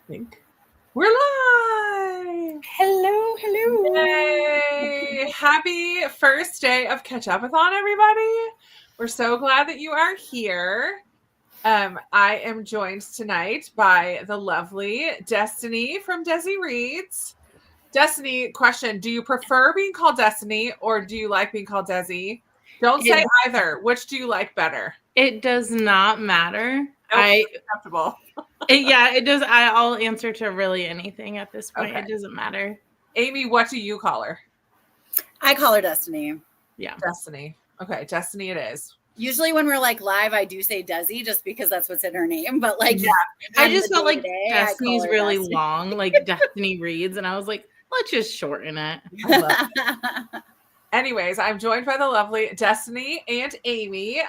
think we're live. Hello. Yay! Happy first day of Ketchupathon, everybody. We're so glad that you are here. I am joined tonight by the lovely Destiny from Desi Reads. Destiny, question: do you prefer being called Destiny or do you like being called Desi? Don't say either. Which do you like better? It does not matter. Acceptable. It does. I'll answer to really anything at this point. Okay. It doesn't matter. Amy, what do you call her? I call her Destiny. Yeah. Destiny. Okay, Destiny it is. Usually when we're like live, I do say Desi just because that's what's in her name. But like, yeah. I just felt like Destiny's really Destiny. Long, like Destiny Reads, and I was like, let's just shorten it. I love it. Anyways, I'm joined by the lovely Destiny and Amy.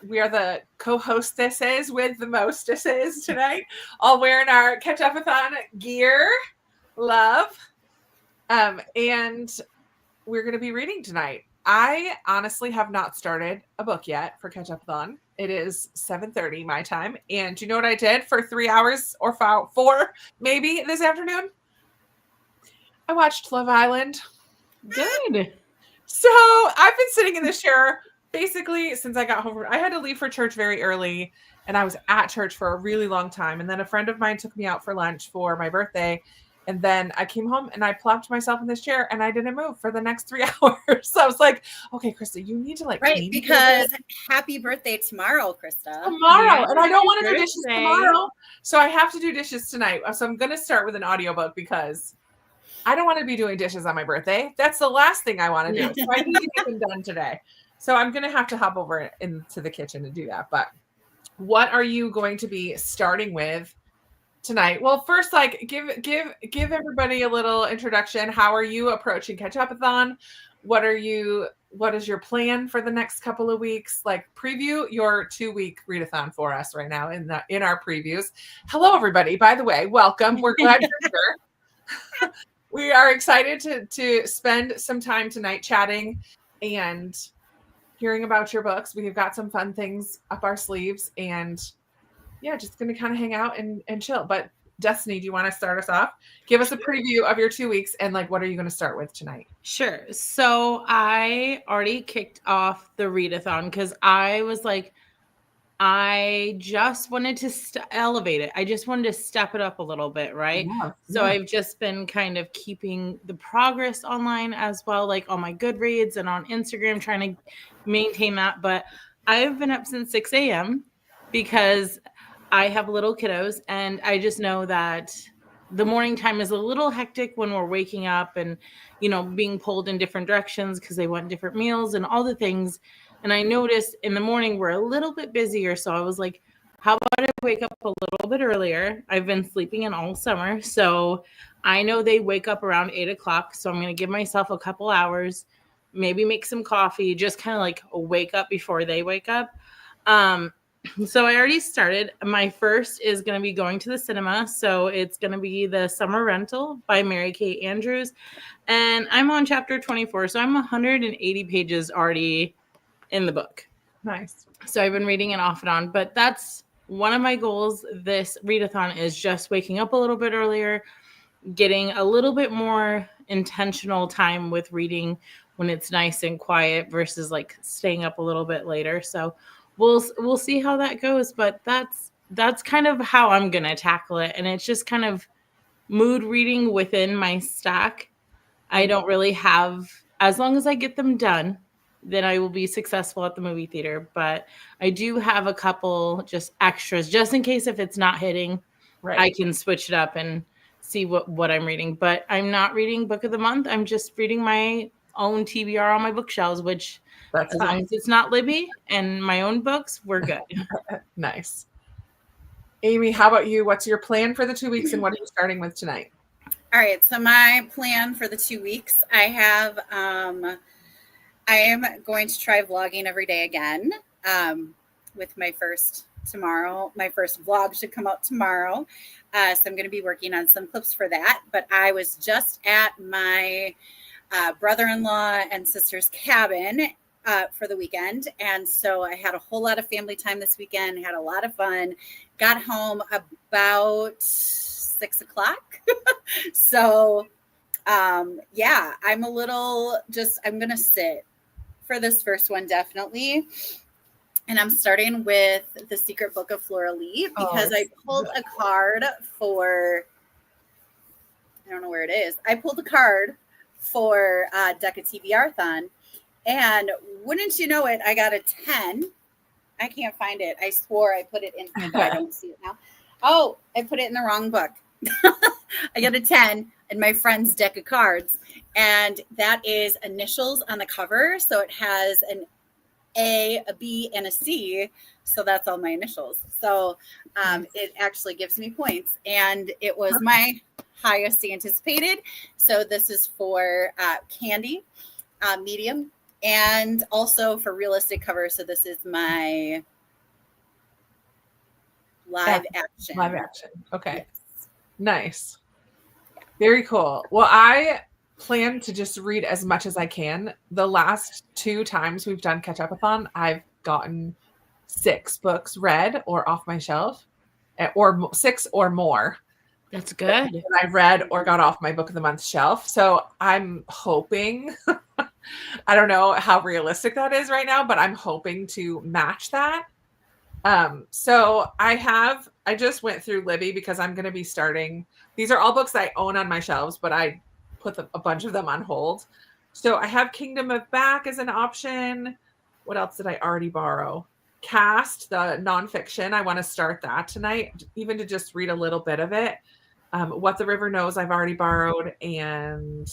We are the co-hostesses with the mostesses tonight, all wearing our Ketchupathon gear. Love. And we're going to be reading tonight. I honestly have not started a book yet for Ketchupathon. It is 7:30 my time. And do you know what I did for 3 hours or 4 maybe this afternoon? I watched Love Island. Good. So I've been sitting in this chair basically since I got home. I had to leave for church very early, and I was at church for a really long time. And then a friend of mine took me out for lunch for my birthday. And then I came home and I plopped myself in this chair and I didn't move for the next 3 hours. So I was like, okay, Krista, you need to right, because happy birthday tomorrow, Krista. Tomorrow. Yeah, and I don't want to do dishes tomorrow. So I have to do dishes tonight. So I'm going to start with an audiobook because I don't want to be doing dishes on my birthday. That's the last thing I want to do. So I need to get them done today. So I'm going to have to hop over into the kitchen to do that. But what are you going to be starting with tonight? Well, first, like give everybody a little introduction. How are you approaching Ketchupathon? What is your plan for the next couple of weeks? Like, preview your 2-week readathon for us right now in our previews. Hello, everybody. By the way, welcome. We're glad you're here. We are excited to spend some time tonight chatting and hearing about your books. We've got some fun things up our sleeves and just going to kind of hang out and chill. But Destiny, do you want to start us off? Give us a preview of your 2 weeks and like, what are you going to start with tonight? Sure. So I already kicked off the readathon because I was like, I just wanted to elevate it. I just wanted to step it up a little bit, right? Yeah, so I've just been kind of keeping the progress online as well, like on my Goodreads and on Instagram, trying to maintain that. But I've been up since 6 a.m. because I have little kiddos, and I just know that the morning time is a little hectic when we're waking up and, being pulled in different directions because they want different meals and all the things. And I noticed in the morning we're a little bit busier. So I was like, how about I wake up a little bit earlier? I've been sleeping in all summer. So I know they wake up around 8 o'clock. So I'm going to give myself a couple hours, maybe make some coffee, just kind of like wake up before they wake up. So I already started. My first is going to be going to the cinema. So it's going to be The Summer Rental by Mary Kate Andrews. And I'm on chapter 24. So I'm 180 pages already in the book. Nice. So I've been reading it off and on, but that's one of my goals. This readathon is just waking up a little bit earlier, getting a little bit more intentional time with reading when it's nice and quiet versus like staying up a little bit later. So we'll see how that goes, but that's kind of how I'm going to tackle it. And it's just kind of mood reading within my stack. I don't really have, as long as I get them done, then I will be successful at the movie theater. But I do have a couple just extras, just in case if it's not hitting, right, I can switch it up and see what I'm reading. But I'm not reading Book of the Month. I'm just reading my own TBR on my bookshelves, which that's as long as it's not Libby and my own books, we're good. Nice. Amy, how about you? What's your plan for the 2 weeks and what are you starting with tonight? All right. So my plan for the 2 weeks, I have... I am going to try vlogging every day again with my first tomorrow. My first vlog should come out tomorrow. So I'm going to be working on some clips for that. But I was just at my brother-in-law and sister's cabin for the weekend. And so I had a whole lot of family time this weekend, had a lot of fun, got home about 6 o'clock. So, yeah, I'm going to sit for this first one, definitely. And I'm starting with The Secret Book of Flora Lee because I pulled a card for, I don't know where it is. I pulled a card for Deca TBR-thon. And wouldn't you know it, I got a 10. I can't find it. I swore I put it in here, but I don't see it now. Oh, I put it in the wrong book. I got a 10 in my friend's deck of cards. And that is initials on the cover. So it has an A, a B, and a C. So that's all my initials. So it actually gives me points. And it was my highest anticipated. So this is for Candy, medium, and also for realistic cover. So this is my live action. Live action. Okay. Yes. Nice. Very cool. Well, I plan to just read as much as I can. The last 2 times we've done Ketchupathon, I've gotten 6 books read or off my shelf, or 6 or more. That's good. That I read or got off my book of the month shelf. So I'm hoping, I don't know how realistic that is right now, but I'm hoping to match that. So I just went through Libby because I'm going to be starting. These are all books I own on my shelves, but I put a bunch of them on hold. So I have Kingdom of Back as an option. What else did I already borrow? Cast, the nonfiction. I want to start that tonight, even to just read a little bit of it. What the River Knows, I've already borrowed. And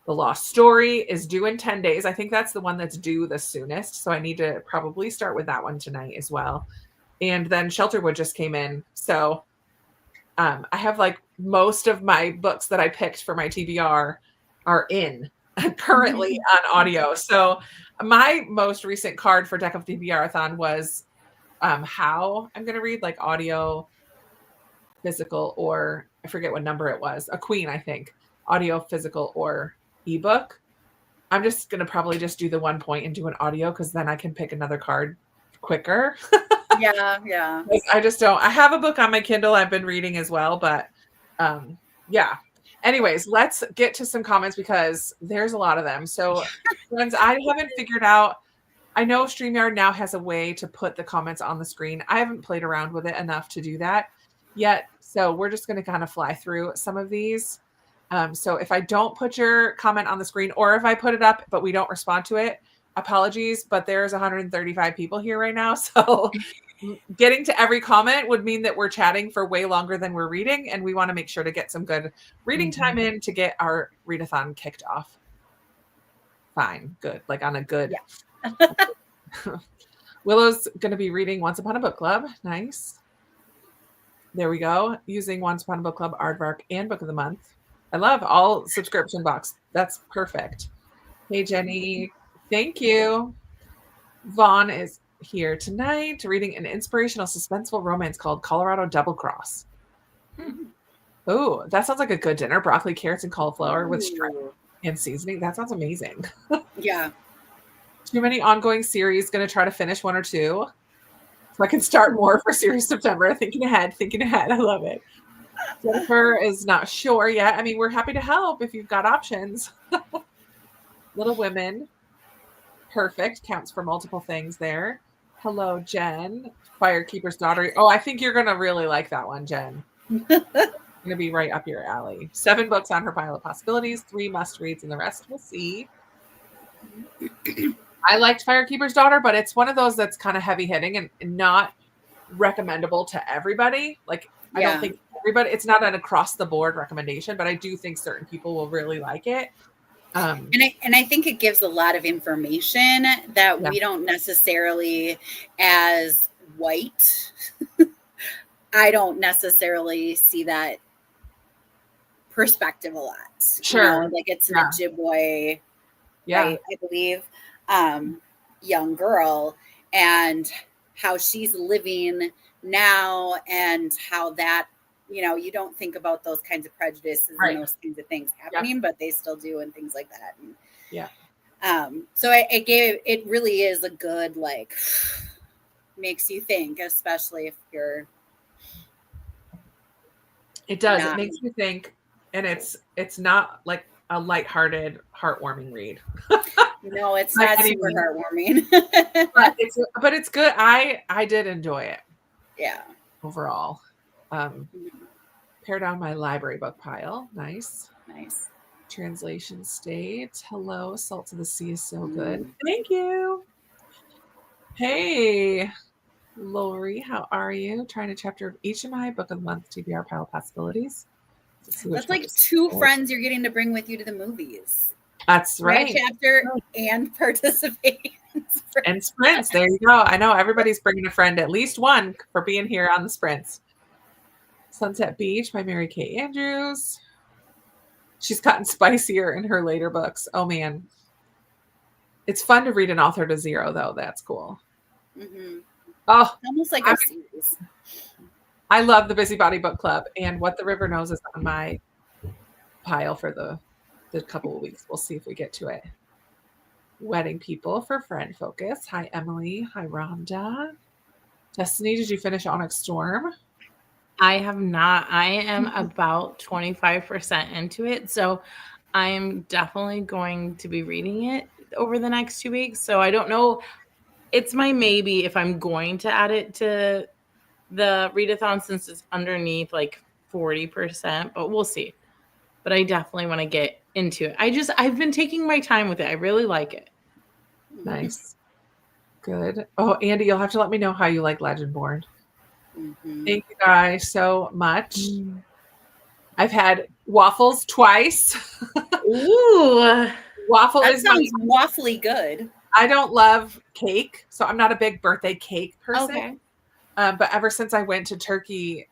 The Lost Story is due in 10 days. I think that's the one that's due the soonest. So I need to probably start with that one tonight as well. And then Shelterwood just came in. So I have like most of my books that I picked for my TBR are in currently on audio. So my most recent card for Deck of TBR-a-thon was how I'm going to read like audio, physical, or I forget what number it was. A queen, I think. Audio, physical, or ebook. I'm just going to probably just do the 1 point and do an audio because then I can pick another card quicker. Yeah. Like, I just don't. I have a book on my Kindle I've been reading as well, but yeah. Anyways, let's get to some comments because there's a lot of them. So, friends, I haven't figured out. I know StreamYard now has a way to put the comments on the screen. I haven't played around with it enough to do that yet. So we're just going to kind of fly through some of these. So if I don't put your comment on the screen, or if I put it up but we don't respond to it, apologies, but there's 135 people here right now. So getting to every comment would mean that we're chatting for way longer than we're reading. And we want to make sure to get some good reading time in to get our readathon kicked off. Fine. Good. Like on a good. Yeah. Willow's going to be reading Once Upon a Book Club. Nice. There we go. Using Once Upon a Book Club, Aardvark, and Book of the Month. I love all subscription box. That's perfect. Hey, Jenny. Thank you. Vaughn is here tonight reading an inspirational suspenseful romance called Colorado Double Cross. Oh, that sounds like a good dinner. Broccoli, carrots, and cauliflower with shrimp and seasoning. That sounds amazing. Yeah. Too many ongoing series. Going to try to finish 1 or 2. So I can start more for series September. Thinking ahead. I love it. Jennifer is not sure yet. I mean, we're happy to help if you've got options. Little Women. Perfect. Counts for multiple things there. Hello, Jen. Firekeeper's Daughter. Oh, I think you're going to really like that one, Jen. Going to be right up your alley. 7 books on her pile of possibilities. 3 must-reads, and the rest we'll see. I liked Firekeeper's Daughter, but it's one of those that's kind of heavy-hitting and not recommendable to everybody. Like, I don't think everybody, it's not an across-the-board recommendation, but I do think certain people will really like it. And I think it gives a lot of information that we don't necessarily, as white, I don't necessarily see that perspective a lot. Sure. You know, like it's an Ojibwe, right, I believe, young girl, and how she's living now and how that, you know, you don't think about those kinds of prejudices and those kinds of things happening, but they still do and things like that. And, so it really is a good, like, makes you think, especially if you're. It does. It makes you think, and it's not like a lighthearted, heartwarming read. No, it's not super heartwarming. but it's good. I did enjoy it. Yeah. Overall. Pare down my library book pile. Nice. Translation state. Hello, Salt of the Sea is so good. Thank you. Hey, Lori, how are you? Trying to chapter each of my book of the month TBR pile possibilities. That's like 2 friends you're getting to bring with you to the movies. That's right. Chapter and participate. And sprints. There you go. I know everybody's bringing a friend, at least one, for being here on the sprints. Sunset Beach by Mary Kay Andrews. She's gotten spicier in her later books. Oh, man. It's fun to read an author to zero, though. That's cool. Mm-hmm. Oh, almost like a series. I love the Busybody Book Club, and What the River Knows is on my pile for the couple of weeks. We'll see if we get to it. Wedding People for Friend Focus. Hi, Emily. Hi, Rhonda. Destiny, did you finish Onyx Storm? I have not. I am about 25% into it, so I am definitely going to be reading it over the next 2 weeks. So I don't know. It's my maybe if I'm going to add it to the readathon since it's underneath like 40%, but we'll see. But I definitely want to get into it. I've been taking my time with it. I really like it. Nice. Good. Oh, Andy, you'll have to let me know how you like Legendborn. Mm-hmm. Thank you guys so much. I've had waffles twice. Ooh. Waffle that sounds waffly good. I don't love cake, so I'm not a big birthday cake person. Okay. But ever since I went to Turkey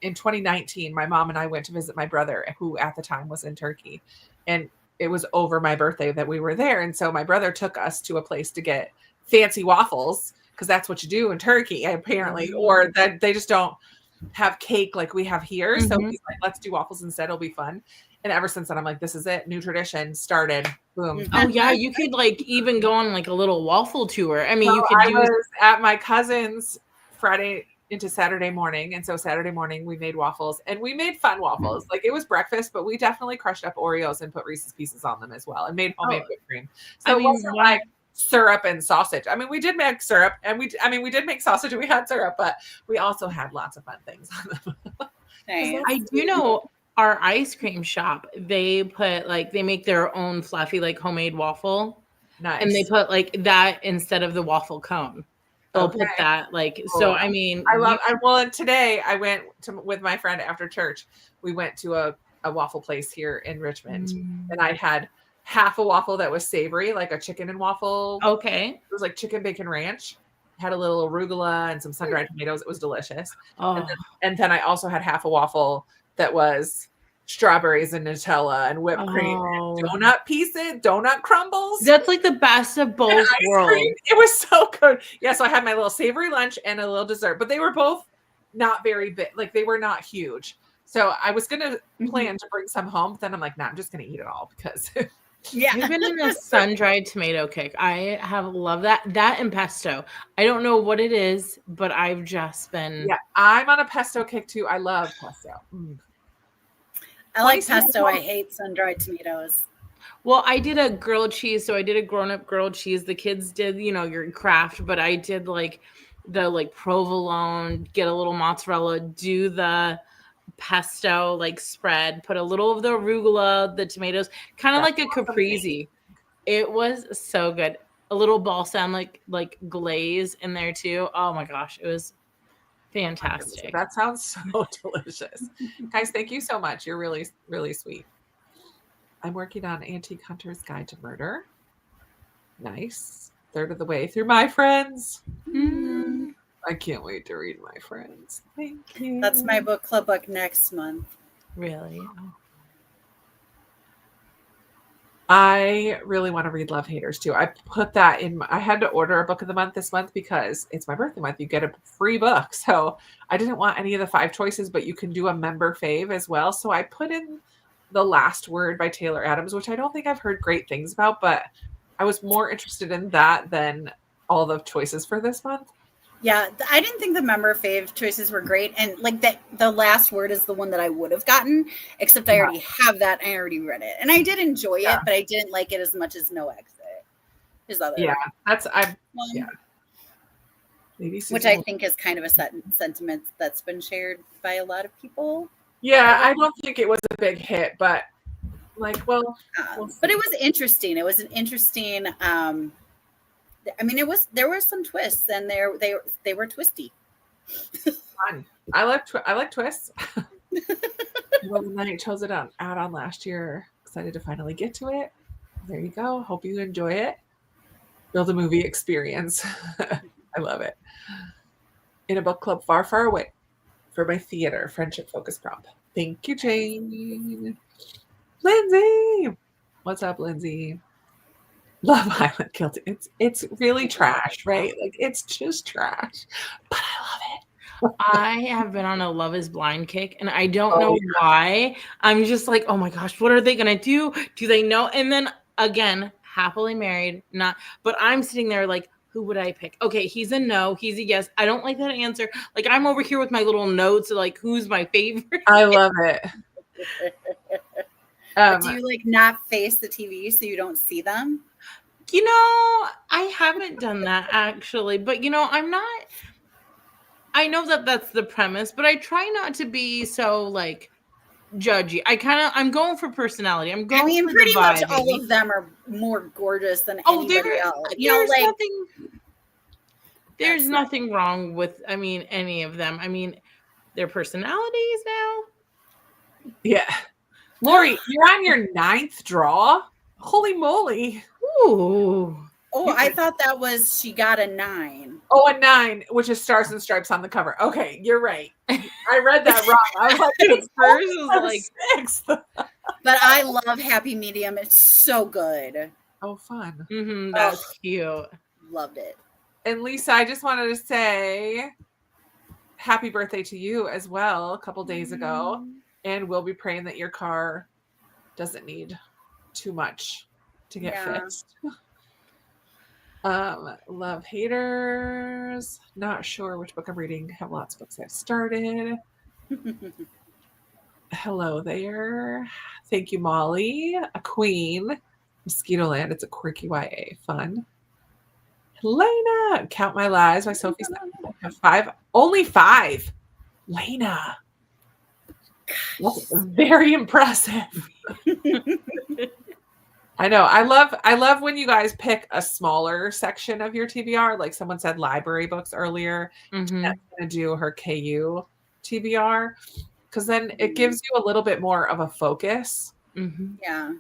in 2019, my mom and I went to visit my brother, who at the time was in Turkey. And it was over my birthday that we were there. And so my brother took us to a place to get fancy waffles, because that's what you do in Turkey, apparently. Mm-hmm. Or that they just don't have cake like we have here. Mm-hmm. So he's like, let's do waffles instead. It'll be fun. And ever since then, I'm like, this is it. New tradition started. Boom. Oh, yeah. You could like even go on like a little waffle tour. I mean, I was at my cousin's Friday into Saturday morning. And so Saturday morning we made waffles, and we made fun waffles. Like it was breakfast, but we definitely crushed up Oreos and put Reese's Pieces on them as well, and made homemade whipped cream. So it wasn't like syrup and sausage. I mean, we did make syrup, and we did make sausage, and we had syrup, but we also had lots of fun things on them. Nice. I do know our ice cream shop, they make their own fluffy, like homemade waffle. Nice. And they put like that instead of the waffle cone. They'll put that like, so I mean. And today I went with my friend after church. We went to a waffle place here in Richmond, and I had half a waffle that was savory, like a chicken and waffle. Okay. It was like chicken bacon ranch. Had a little arugula and some sun-dried tomatoes. It was delicious. Oh. And then I also had half a waffle that was strawberries and Nutella and whipped cream, and donut crumbles. That's like the best of both worlds. It was so good. Yeah, so I had my little savory lunch and a little dessert, but they were both not very big. Like they were not huge. So I was gonna plan to bring some home, but then I'm like, nah, I'm just gonna eat it all because yeah. I've been in a sun-dried tomato kick. I have loved that and pesto. I don't know what it is, but I've just been. Yeah, I'm on a pesto kick too. I love pesto. I like pesto. I hate sun-dried tomatoes. Well, I did a grilled cheese. So I did a grown-up grilled cheese. The kids did, your Kraft, but I did like the provolone, get a little mozzarella, do the pesto spread, put a little of the arugula, the tomatoes, kind of like a caprese. It was so good. A little balsam like glaze in there too. Oh my gosh, it was fantastic. That sounds so delicious. Guys, thank you so much. You're really, really sweet. I'm working on Antique Hunter's Guide to Murder. Nice. Third of the way through My Friends. I can't wait to read My Friends. Thank you. That's my book club book next month. Really? Oh. I really want to read Love Haters too. I put that in. I had to order a book of the month this month because it's my birthday month. You get a free book. So I didn't want any of the 5 choices, but you can do a member fave as well. So I put in The Last Word by Taylor Adams, which I don't think I've heard great things about, but I was more interested in that than all the choices for this month. Yeah, I didn't think the member fave choices were great, and like that, the last word is the one that I would have gotten, except I already have that. I already read it, and I did enjoy it, but I didn't like it as much as No Exit. His other yeah. Which I think is kind of a sentiment that's been shared by a lot of people. Yeah, I don't think it was a big hit, but like, well, but it was interesting. It was an interesting. I mean, there were some twists, and they were twisty. Fun. I like twists. Well, then I chose it out on last year. Excited to finally get to it. There you go. Hope you enjoy it. Build a movie experience. I love it. In a book club far, far away for my theater friendship focus prompt. Thank you, Jane. Lindsay. What's up, Lindsay? Love Island Guilty. It's really trash, right? Like it's just trash, but I love it. I have been on a Love is Blind kick, and I don't know why. I'm just like, oh my gosh, what are they gonna do? Do they know? And then again, happily married, not. But I'm sitting there like, who would I pick? Okay, he's a no, he's a yes. I don't like that answer. Like I'm over here with my little notes, like who's my favorite? I love it. Do you like not face the TV so you don't see them? You know, I haven't done that actually, but you know, I know that that's the premise, but I try not to be so like judgy. I'm going for personality. I'm going. I mean, pretty much all of them are more gorgeous than anybody else. There's nothing wrong with. I mean, any of them. I mean, their personalities now. Yeah, Lori, you're on your 9th draw. Holy moly! Ooh. Oh, I thought that was she got a 9. Oh, a 9, which is Stars and Stripes on the cover. Okay, you're right. I read that wrong. I was like, it's first was like 6th. But I love Happy Medium. It's so good. Oh, fun. Mm-hmm, that's cute. Loved it. And Lisa, I just wanted to say happy birthday to you as well a couple days ago. And we'll be praying that your car doesn't need too much to get fixed. Love haters. Not sure which book I'm reading. Have lots of books I've started. Hello there. Thank you, Molly. A queen. Mosquito Land. It's a quirky YA. Fun. Helena. Count My Lies by Sophie. I have 5. Only 5. Lena. That's very impressive. I know. I love when you guys pick a smaller section of your TBR. Like someone said library books earlier. Mm-hmm. That's going to do her KU TBR. Because then it gives you a little bit more of a focus. Mm-hmm. Yeah.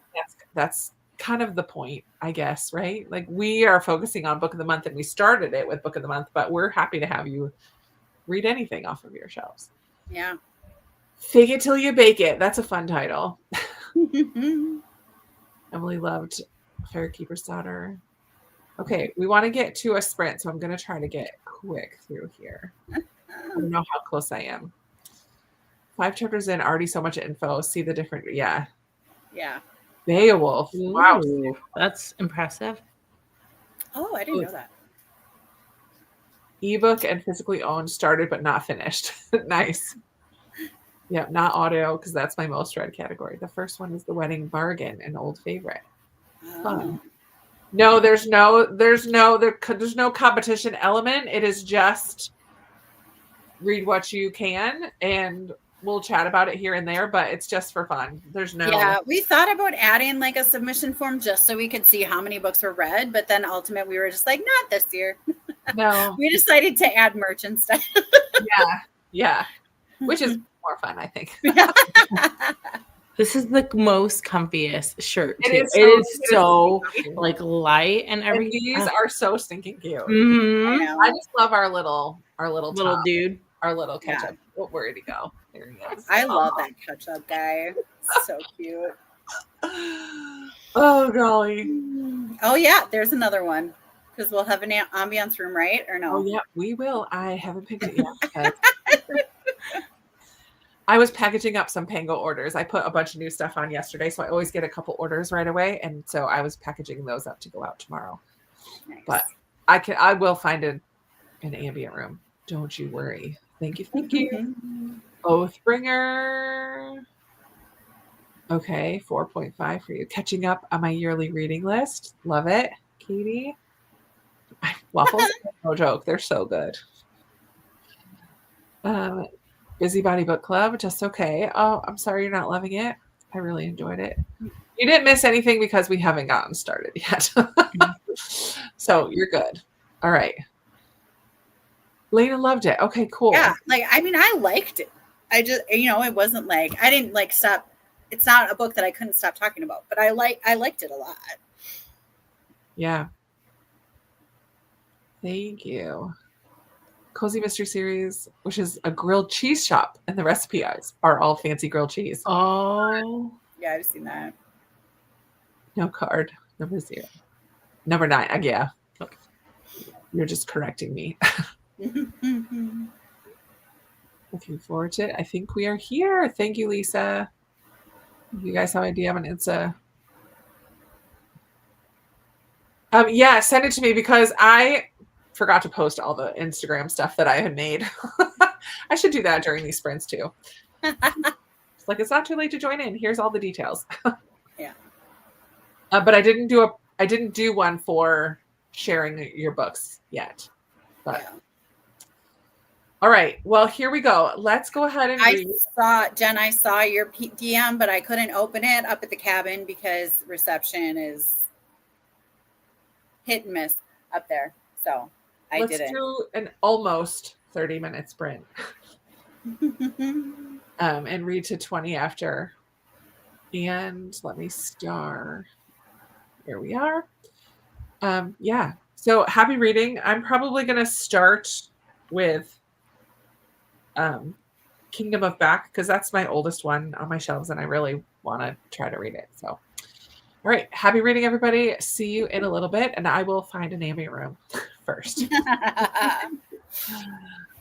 That's kind of the point, I guess, right? Like we are focusing on Book of the Month and we started it with Book of the Month, but we're happy to have you read anything off of your shelves. Yeah. Fig It Till You Bake It. That's a fun title. Emily loved Fairkeeper's Daughter. Okay, we want to get to a sprint, so I'm going to try to get quick through here. I don't know how close I am. 5 chapters in, already so much info. See the different, Yeah. Beowulf. Ooh, wow. That's impressive. Oh, I didn't know that. Ebook and physically owned, started but not finished. Nice. Yeah, not audio because that's my most read category. The first one is The Wedding Bargain, an old favorite. Fun. No, there's no competition element. It is just read what you can, and we'll chat about it here and there. But it's just for fun. There's no. Yeah, we thought about adding like a submission form just so we could see how many books were read, but then ultimately we were just like, not this year. No, we decided to add merch instead. Yeah, which is more fun, I think. This is the most comfiest shirt. It is so like light and everything. And these are so stinking cute. Mm-hmm. I just love our little dude, our little ketchup. Oh, where did he go? There he is. I love that ketchup guy. So cute. Oh golly. Oh yeah, there's another one because we'll have an ambiance room, right? Or no? Oh yeah, we will. I haven't picked it yet. I was packaging up some Pango orders. I put a bunch of new stuff on yesterday, so I always get a couple orders right away, and so I was packaging those up to go out tomorrow. Nice. But I will find an ambient room. Don't you worry. Thank you. Thank you. Oathbringer. Okay, 4.5 for you. Catching up on my yearly reading list. Love it. Katie. Waffles, no joke. They're so good. Busybody Book Club, just okay. Oh, I'm sorry you're not loving it. I really enjoyed it. You didn't miss anything because we haven't gotten started yet. So you're good. All right. Lena loved it. Okay, cool. Yeah, like I mean, I liked it. I just, it wasn't like I didn't like stop. It's not a book that I couldn't stop talking about, but I liked it a lot. Yeah. Thank you. Cozy Mystery Series, which is a grilled cheese shop, and the recipes are all fancy grilled cheese. Oh. Yeah, I've seen that. No card. Number 0. Number 9. Yeah. Okay. You're just correcting me. Looking forward to it. I think we are here. Thank you, Lisa. You guys have an idea on Insta? Yeah, send it to me because I forgot to post all the Instagram stuff that I had made. I should do that during these sprints too. It's like, it's not too late to join in. Here's all the details. Yeah. But I didn't do one for sharing your books yet. But yeah. All right. Well, here we go. Let's go ahead and read. I saw your DM, but I couldn't open it up at the cabin because reception is hit and miss up there. So I didn't. Let's do an almost 30-minute sprint. And read to 20 after. And let me star. Here we are. Yeah. So happy reading. I'm probably going to start with Kingdom of Back because that's my oldest one on my shelves and I really want to try to read it. So, all right. Happy reading, everybody. See you in a little bit and I will find an ambient room first.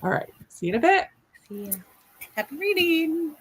All right. See you in a bit. See ya. Happy reading.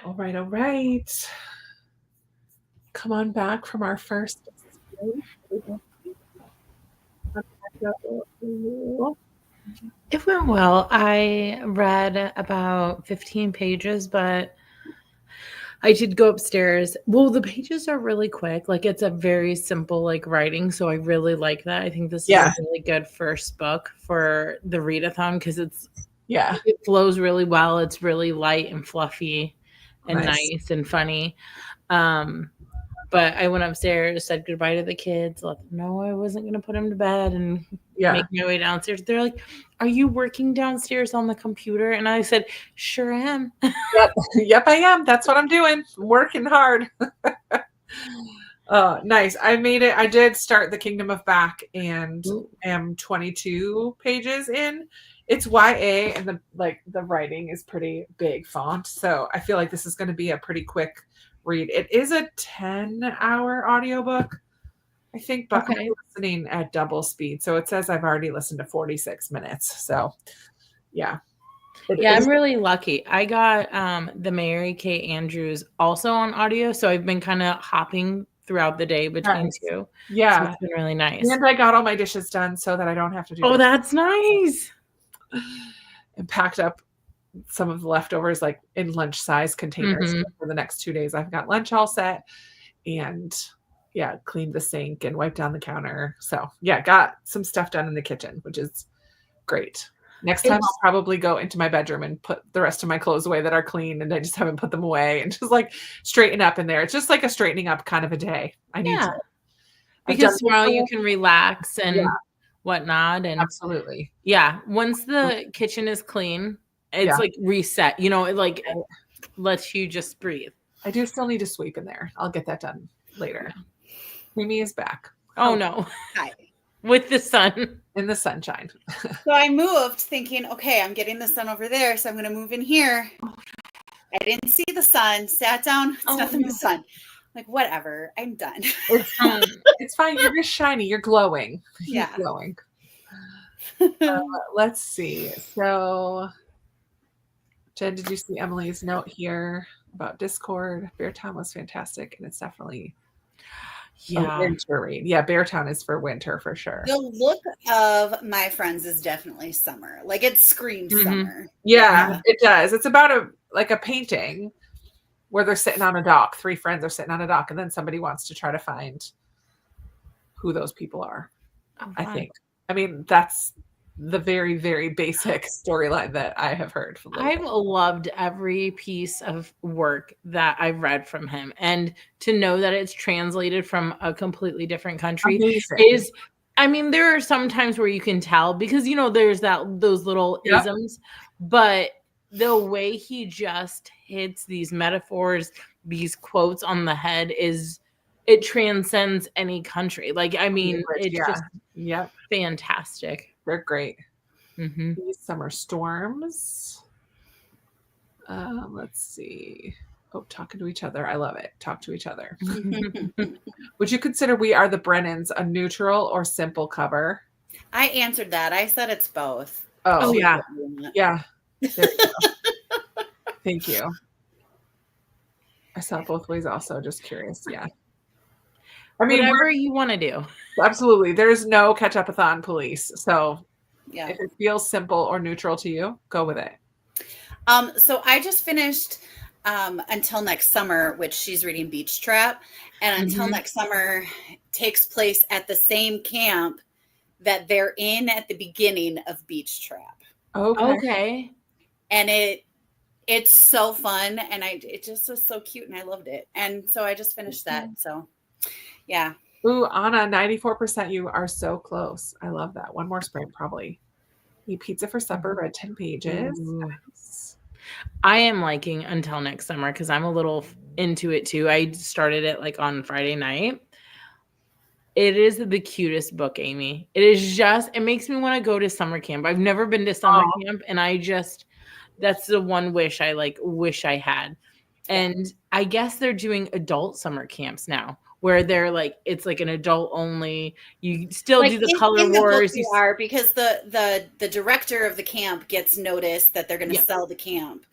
All right, all right. Come on back from our first. It went well. I read about 15 pages, but I did go upstairs. Well, the pages are really quick. Like it's a very simple like writing, so I really like that. I think this is a really good first book for the readathon because it flows really well. It's really light and fluffy and nice and funny. But I went upstairs, said goodbye to the kids, let them know I wasn't going to put them to bed and make my way downstairs. They're like, are you working downstairs on the computer? And I said, sure am. Yep, I am. That's what I'm doing. I'm working hard. Nice. I made it. I did start the Kingdom of Back and am 22 pages in. It's YA and the writing is pretty big font. So I feel like this is going to be a pretty quick read. It is a 10-hour audiobook, I think, but I'm listening at double speed. So it says I've already listened to 46 minutes. So yeah. I'm really lucky. I got the Mary Kay Andrews also on audio. So I've been kind of hopping throughout the day between two. Yeah. So it's been really nice. And I got all my dishes done so that I don't have to do that's nice. And packed up some of the leftovers like in lunch size containers for the next 2 days. I've got lunch all set and cleaned the sink and wiped down the counter. So got some stuff done in the kitchen, which is great. Next time I'll probably go into my bedroom and put the rest of my clothes away that are clean and I just haven't put them away and just like straighten up in there. It's just like a straightening up kind of a day. I need to. Because tomorrow you can relax and whatnot. And absolutely. Yeah. Once the kitchen is clean, it's like reset, it like lets you just breathe. I do still need to sweep in there. I'll get that done later. Mimi is back. Oh no. Hi. With the sun. In the sunshine. So I moved thinking, okay, I'm getting the sun over there. So I'm going to move in here. I didn't see the sun, sat down. It's nothing but sun. Like, whatever. I'm done. It's fine. You're just shiny. You're glowing. Yeah. You're glowing. Let's see. So, Jen, did you see Emily's note here about Discord? Beartown was fantastic, and it's definitely a winter read. Yeah, Beartown is for winter for sure. The look of My Friends is definitely summer. Like it screams summer. Yeah, it does. It's about a painting where they're sitting on a dock. 3 friends are sitting on a dock, and then somebody wants to try to find who those people are. I think. I mean, that's the very, very basic storyline that I have heard from him. I've loved every piece of work that I've read from him. And to know that it's translated from a completely different country is, I mean, there are some times where you can tell because, there's those little isms, but the way he just hits these metaphors, these quotes on the head it transcends any country. Like, I mean, it's just fantastic. They're great. These summer storms. Let's see. Oh, talking to each other. I love it. Talk to each other. Would you consider We Are the Brennans a neutral or simple cover? I answered that. I said it's both. Oh yeah. Yeah. There you go. Thank you. I saw it both ways also. Just curious. Yeah. I mean, whatever you want to do. Absolutely. There's no Ketchupathon police. So if it feels simple or neutral to you, go with it. So I just finished Until Next Summer, which she's reading Beach Trap. And Until Next Summer takes place at the same camp that they're in at the beginning of Beach Trap. Okay. And it's so fun. And it just was so cute and I loved it. And so I just finished that. So yeah. Ooh, Anna, 94%. You are so close. I love that. One more sprint, probably. Eat pizza for supper, read 10 pages. Nice. I am liking Until Next Summer because I'm a little into it too. I started it like on Friday night. It is the cutest book, Amy. It makes me want to go to summer camp. I've never been to summer camp, and that's the one wish I had. And I guess they're doing adult summer camps now, where they're like, it's like an adult only. You still like do the in color the wars. book you are, because the director of the camp gets notice that they're going to sell the camp,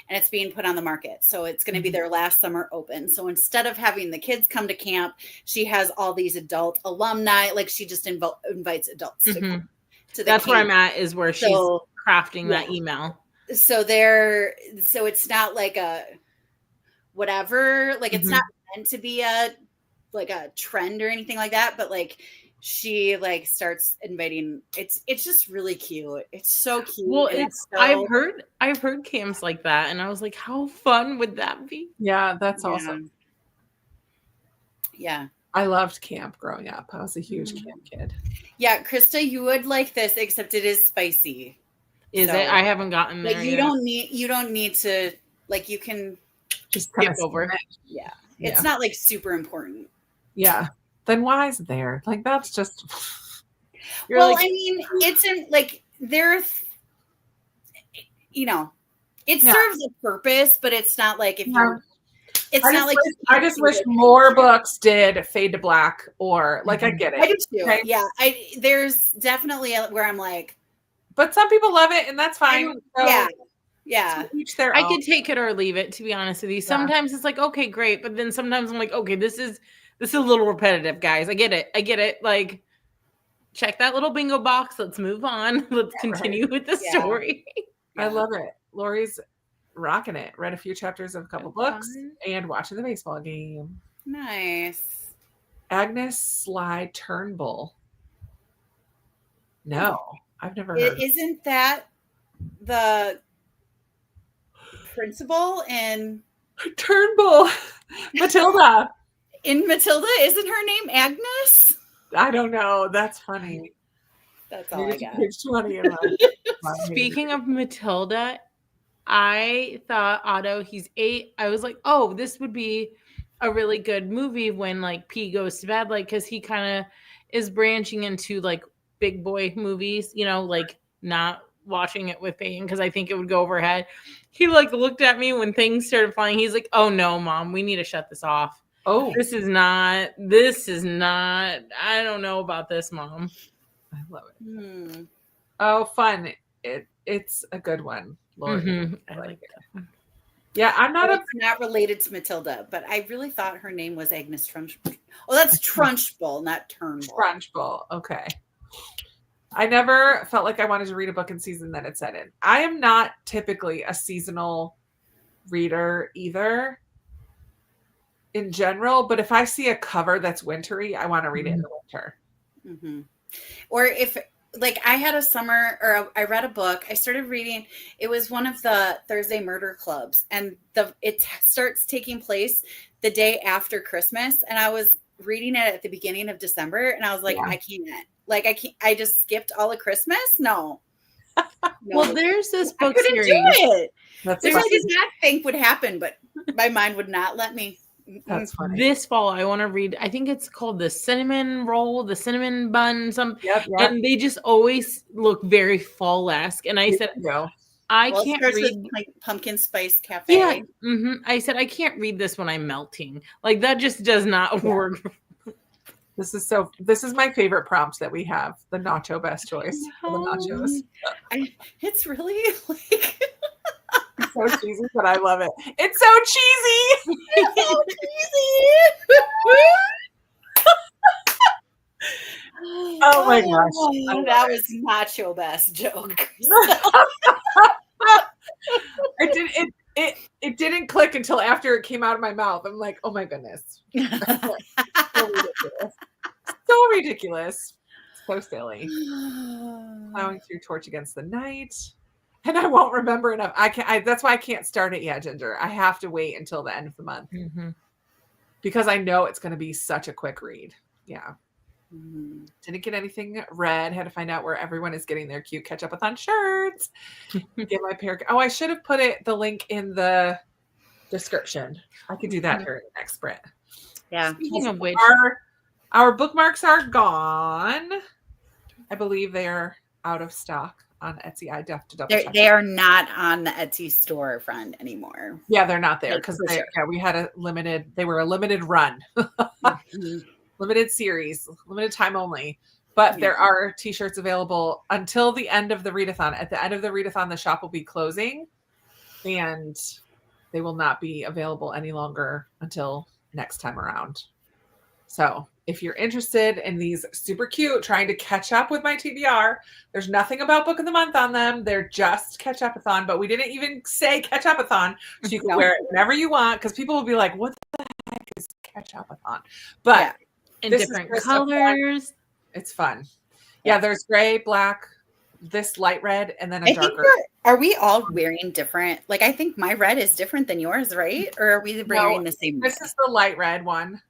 and it's being put on the market. So it's going to be their last summer open. So instead of having the kids come to camp, she has all these adult alumni. Like she just invites adults to come to the That's camp. where I'm at, is where she's crafting that email. So it's not like a whatever, like it's not meant to be a trend or anything like that, but like she like starts inviting. It's just really cute. It's so cute. Well, I've heard camps like that, and I was like, how fun would that be? Yeah, that's awesome. Yeah. I loved camp growing up. I was a huge camp kid. Yeah, Krista, you would like this, except it is spicy. Is it? I haven't gotten there. But you don't need to, like, you can just skip over. Yeah. It's not like super important. Yeah. Then why is it there? Like, that's just well, like, I mean, it's in like there's it serves a purpose, but it's not like if you're I just wish more books did fade to black, or like I get it. I do too. Okay? Yeah. There's definitely where I'm like, but some people love it, and that's fine. So yeah. Each their own. I could take it or leave it, to be honest with you. Sometimes it's like, okay, great, but then sometimes I'm like, okay, this is a little repetitive, guys. I get it. Like, check that little bingo box. Let's move on. Let's continue with the story. I love it. Lori's rocking it. Read a few chapters of a couple books and watching the baseball game. Nice. Agnes Sly Turnbull. No, I've never heard. Isn't that the principal in Turnbull? Matilda. In Matilda, isn't her name Agnes? I don't know. That's funny. That's all I got. Page 20 Speaking of Matilda, I thought Otto, he's 8. I was like, oh, this would be a really good movie when like P goes to bed, like, because he kind of is branching into like big boy movies, like not watching it with Peyton because I think it would go over her head. He like looked at me when things started flying. He's like, oh no, Mom, we need to shut this off. Oh, this is not, I don't know about this, Mom. I love it. Oh, fun. It's a good one, Lori. I like it. Yeah, I'm not not related to Matilda, but I really thought her name was Agnes Trunchbull. Oh, that's Trunchbull, not Turnbull. Trunchbull. Okay. I never felt like I wanted to read a book in season that it set in. I am not typically a seasonal reader either in general, but if I see a cover that's wintry, I want to read it in the winter. Mm-hmm. Or if like I had a summer, or I read a book, I started reading, it was one of the Thursday murder clubs, and it starts taking place the day after Christmas. And I was reading it at the beginning of December, and I was like, I can't, I just skipped all of Christmas. No. Well, there's this book series. Do it. There's like this not think would happen, but my mind would not let me. That's funny. This fall, I want to read, I think it's called The Cinnamon Roll, The Cinnamon Bun, something. Yep. And they just always look very fall-esque. And I said, I can't read. With, like, Pumpkin Spice Cafe. Yeah. I said, I can't read this when I'm melting. Like, that just does not work. This is my favorite prompt that we have. The nacho best choice. The nachos. It's really like... It's so cheesy, but I love it. It's so cheesy. It's so cheesy. Oh my gosh. That was nacho best joke. It didn't click until after it came out of my mouth. I'm like, oh my goodness. So ridiculous. So silly. Plowing through Torch Against the Night. And I won't remember enough. That's why I can't start it yet, Ginger. I have to wait until the end of the month because I know it's going to be such a quick read. Yeah. Didn't get anything read. Had to find out where everyone is getting their cute Ketchupathon shirts. Get my pair. Oh, I should have put the link in the description. I could do that during the next sprint. Yeah. Speaking of which, our bookmarks are gone. I believe they are out of stock on Etsy. I have to double check. They are not on the Etsy store anymore. Yeah, they're not there because we had they were a limited run. limited series, limited time only. But there are t-shirts available until the end of the readathon. At the end of the readathon, the shop will be closing and they will not be available any longer until next time around. So if you're interested in these super cute, trying to catch up with my TBR, there's nothing about book of the month on them. They're just Ketchupathon, but we didn't even say Ketchupathon. So you can wear it whenever you want because people will be like, what the heck is Ketchupathon? But in different colors. Fun. It's fun. Yeah, there's gray, black, this light red, and then a darker. Are we all wearing different? Like, I think my red is different than yours, right? Or are we wearing the same? This is the light red one.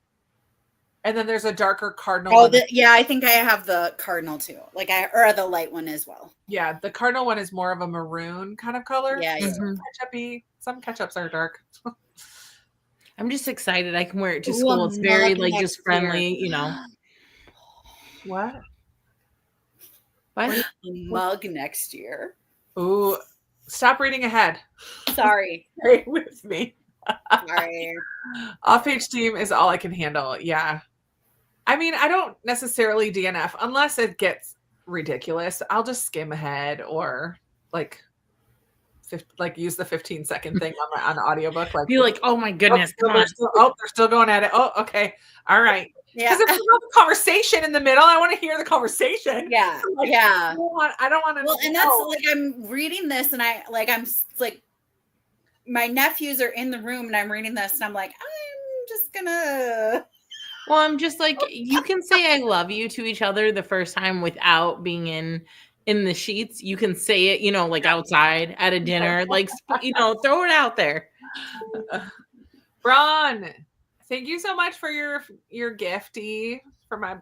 And then there's a darker cardinal. Oh, I think I have the cardinal too. Or the light one as well. Yeah, the cardinal one is more of a maroon kind of color. Yeah, ketchup-y. Some ketchups are dark. I'm just excited. I can wear it to school. It's very just friendly, you know. What? A mug next year. Ooh, stop reading ahead. Sorry. Stay with me. Sorry. Off-page team is all I can handle. Yeah. I mean, I don't necessarily DNF unless it gets ridiculous. I'll just skim ahead or use the 15-second thing on the audiobook. Be like, oh my goodness, they're still going at it. Oh, okay. All right. Yeah. Because if there's no conversation in the middle, I want to hear the conversation. Yeah. I don't want to. Well, and that's I'm reading this and I'm my nephews are in the room and I'm reading this and I'm like, I'm just gonna. Well, I'm just like, you can say I love you to each other the first time without being in the sheets. You can say it, outside at a dinner, throw it out there. Braun, thank you so much for your gifty for my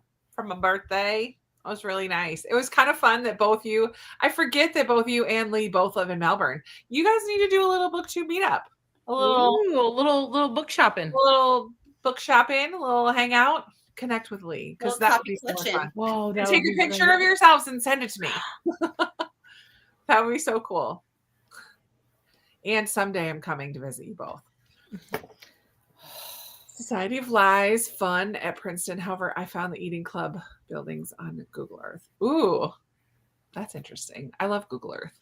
birthday. It was really nice. It was kind of fun that I forget that both you and Lee both live in Melbourne. You guys need to do a little booktube meetup. A little book shopping. A little book shopping, a little hangout. Connect with Lee because that would be so fun. Whoa, and take a picture of yourselves and send it to me. That would be so cool. And someday I'm coming to visit you both. Society of Lies, fun at Princeton. However, I found the eating club buildings on Google Earth. Ooh, that's interesting. I love Google Earth.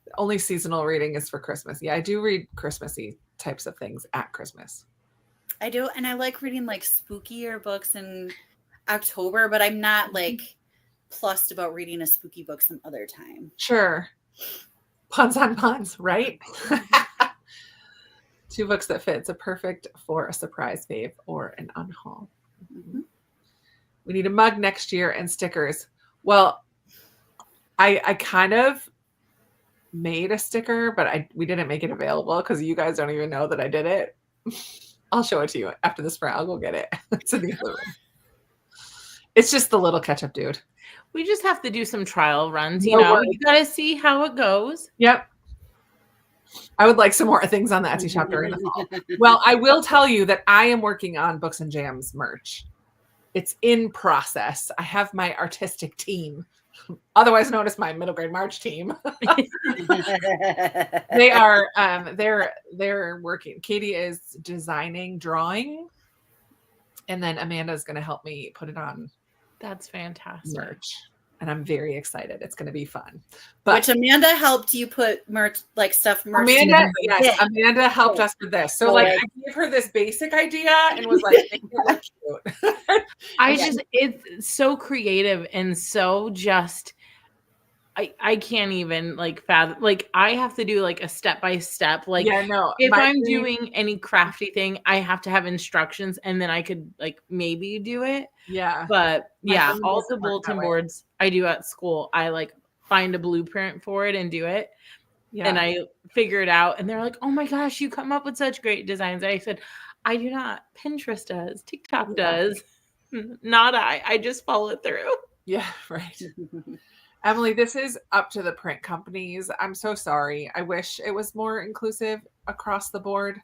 The only seasonal reading is for Christmas. Yeah, I do read Christmassy types of things at Christmas. I do, and I like reading spookier books in October, but I'm not plussed about reading a spooky book some other time. Sure. Puns on puns, right? 2 books that fit. It's a perfect for a surprise fave or an unhaul. Mm-hmm. We need a mug next year and stickers. Well, I kind of made a sticker, but we didn't make it available because you guys don't even know that I did it. I'll show it to you after the sprint. I'll go get it. It's in the other room. It's just the little ketchup dude. We just have to do some trial runs. You got to see how it goes. Yep. I would like some more things on the Etsy shop during the fall. Well, I will tell you that I am working on Books and Jams merch. It's in process. I have my artistic team, otherwise known as my middle grade March team. They are they're working. Katie is designing, drawing, and then Amanda's going to help me put it on. That's fantastic. Merch. And I'm very excited. It's going to be fun. Which Amanda helped you put merch, merch. Amanda helped us with this. So I gave her this basic idea and was like, make it look cute. It's so creative and so just, I can't even fathom. I have to do a step by step. If I'm doing any crafty thing, I have to have instructions and then I could maybe do it. Yeah. But all the bulletin boards I do at school, I find a blueprint for it and do it. Yeah. And I figure it out. And they're like, oh my gosh, you come up with such great designs. And I said, I do not. Pinterest does. TikTok does. Not I. I just follow it through. Yeah, right. Emily, this is up to the print companies. I'm so sorry. I wish it was more inclusive across the board,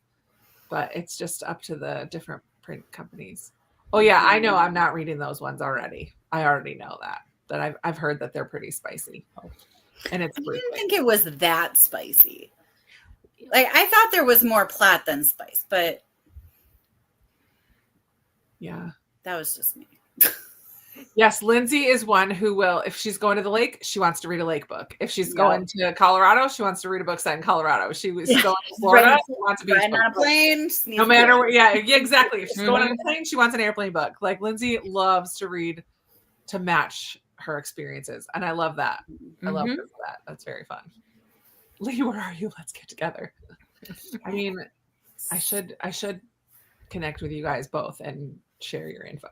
but it's just up to the different print companies. Oh yeah, I know. I'm not reading those ones already. I already know that I've heard that they're pretty spicy. And it's. I didn't think it was that spicy. I thought there was more plot than spice, but yeah, That was just me. Yes, Lindsay is one who will, if she's going to the lake, she wants to read a lake book. If she's going to Colorado, she wants to read a book set in Colorado. She was going to Florida, she wants a beach book. On a plane. No matter where, yeah, exactly. If she's going on a plane, she wants an airplane book. Like Lindsay loves to read to match her experiences. And I love that. I love that. That's very fun. Lee, where are you? Let's get together. I mean, I should connect with you guys both and share your info.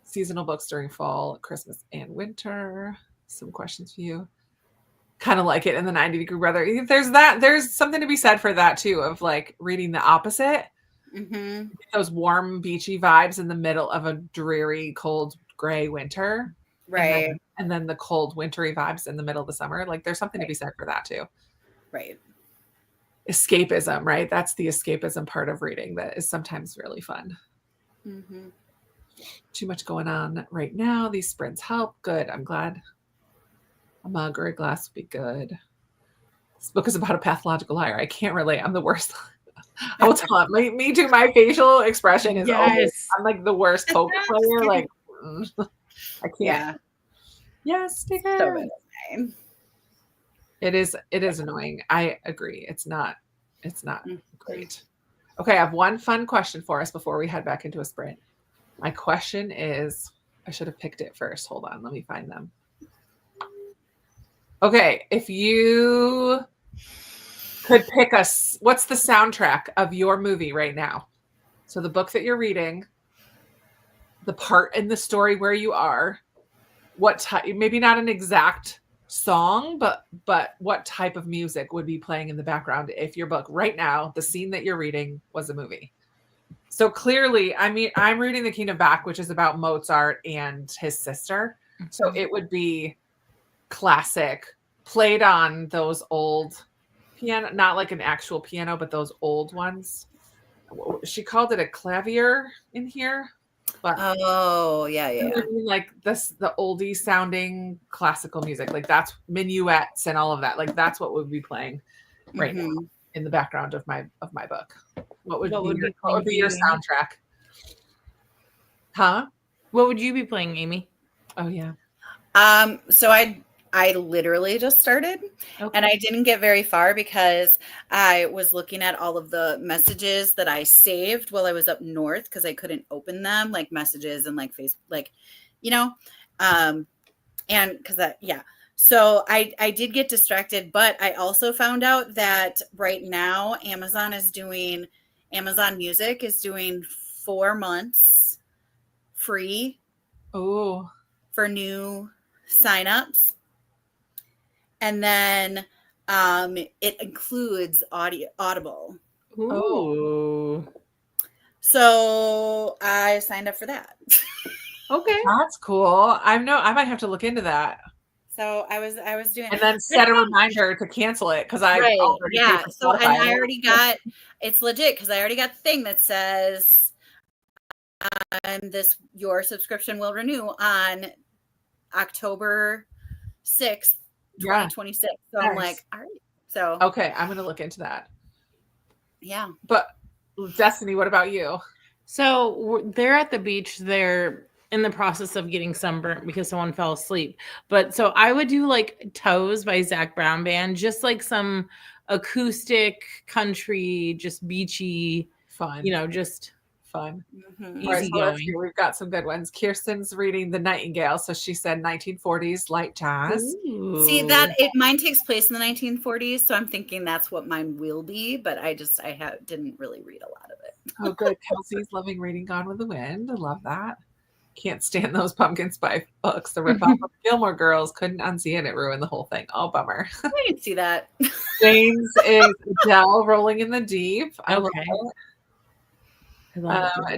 Seasonal books during fall, Christmas, and winter. Some questions for you. Kind of like it in the 90-degree weather. There's something to be said for that too, of like reading the opposite. Those warm, beachy vibes in the middle of a dreary, cold, gray winter. Right. And then the cold, wintry vibes in the middle of the summer. Like there's something to be said for that too. Right. Escapism, right? That's the escapism part of reading that is sometimes really fun. Too much going on right now. These sprints help. Good. I'm glad. A mug or a glass would be good. This book is about a pathological liar. I can't relate. I'm the worst. I will tell it. Me too. My facial expression is always, I'm like the worst poker player. Like I can't. Yeah. Yes, sticker. So it is annoying. I agree. It's not great. Okay, I have one fun question for us before we head back into a sprint. My question is, I should have picked it first. Hold on, let me find them. Okay, if you could pick what's the soundtrack of your movie right now? So the book that you're reading, the part in the story where you are, what type, maybe not an exact song, but what type of music would be playing in the background if your book right now, the scene that you're reading was a movie? So clearly, I mean, I'm reading The Kingdom Back, which is about Mozart and his sister. So it would be classic, played on those old piano, not like an actual piano, but those old ones. She called it a clavier in here. But yeah. Like the oldie sounding classical music, like that's minuets and all of that. Like that's what would be playing right now in the background of my book. What would be your soundtrack? Huh? What would you be playing, Amy? Oh yeah. So I literally just started and I didn't get very far because I was looking at all of the messages that I saved while I was up north because I couldn't open them, like messages and like Facebook, like, and because so I did get distracted, but I also found out that right now Amazon Music is doing 4 months free for new signups. And then it includes Audible. Ooh. So I signed up for that. Okay. That's cool. I might have to look into that. So I was doing, and then set a reminder to cancel it because I already paid for so and I already got, it's legit because I already got the thing that says your subscription will renew on October 6th, 2026. So nice. I'm like, all right. So okay, I'm gonna look into that. Yeah. But Destiny, what about you? So they're at the beach. They're in the process of getting sunburnt because someone fell asleep. But so I would do like Toes by Zach Brown Band, just like some acoustic country, just beachy, fun. Just fun. Easy right, going. We've got some good ones. Kirsten's reading The Nightingale, so she said 1940s light jazz. Ooh. See mine takes place in the 1940s, so I'm thinking that's what mine will be, but I didn't really read a lot of it. Oh, good. Kelsey's loving reading Gone with the Wind. I love that. Can't stand those Pumpkin Spice books. The ripoff of Gilmore Girls, couldn't unsee it. It ruined the whole thing. Oh, bummer. I didn't see that. James is Adele, Rolling in the Deep. I love it.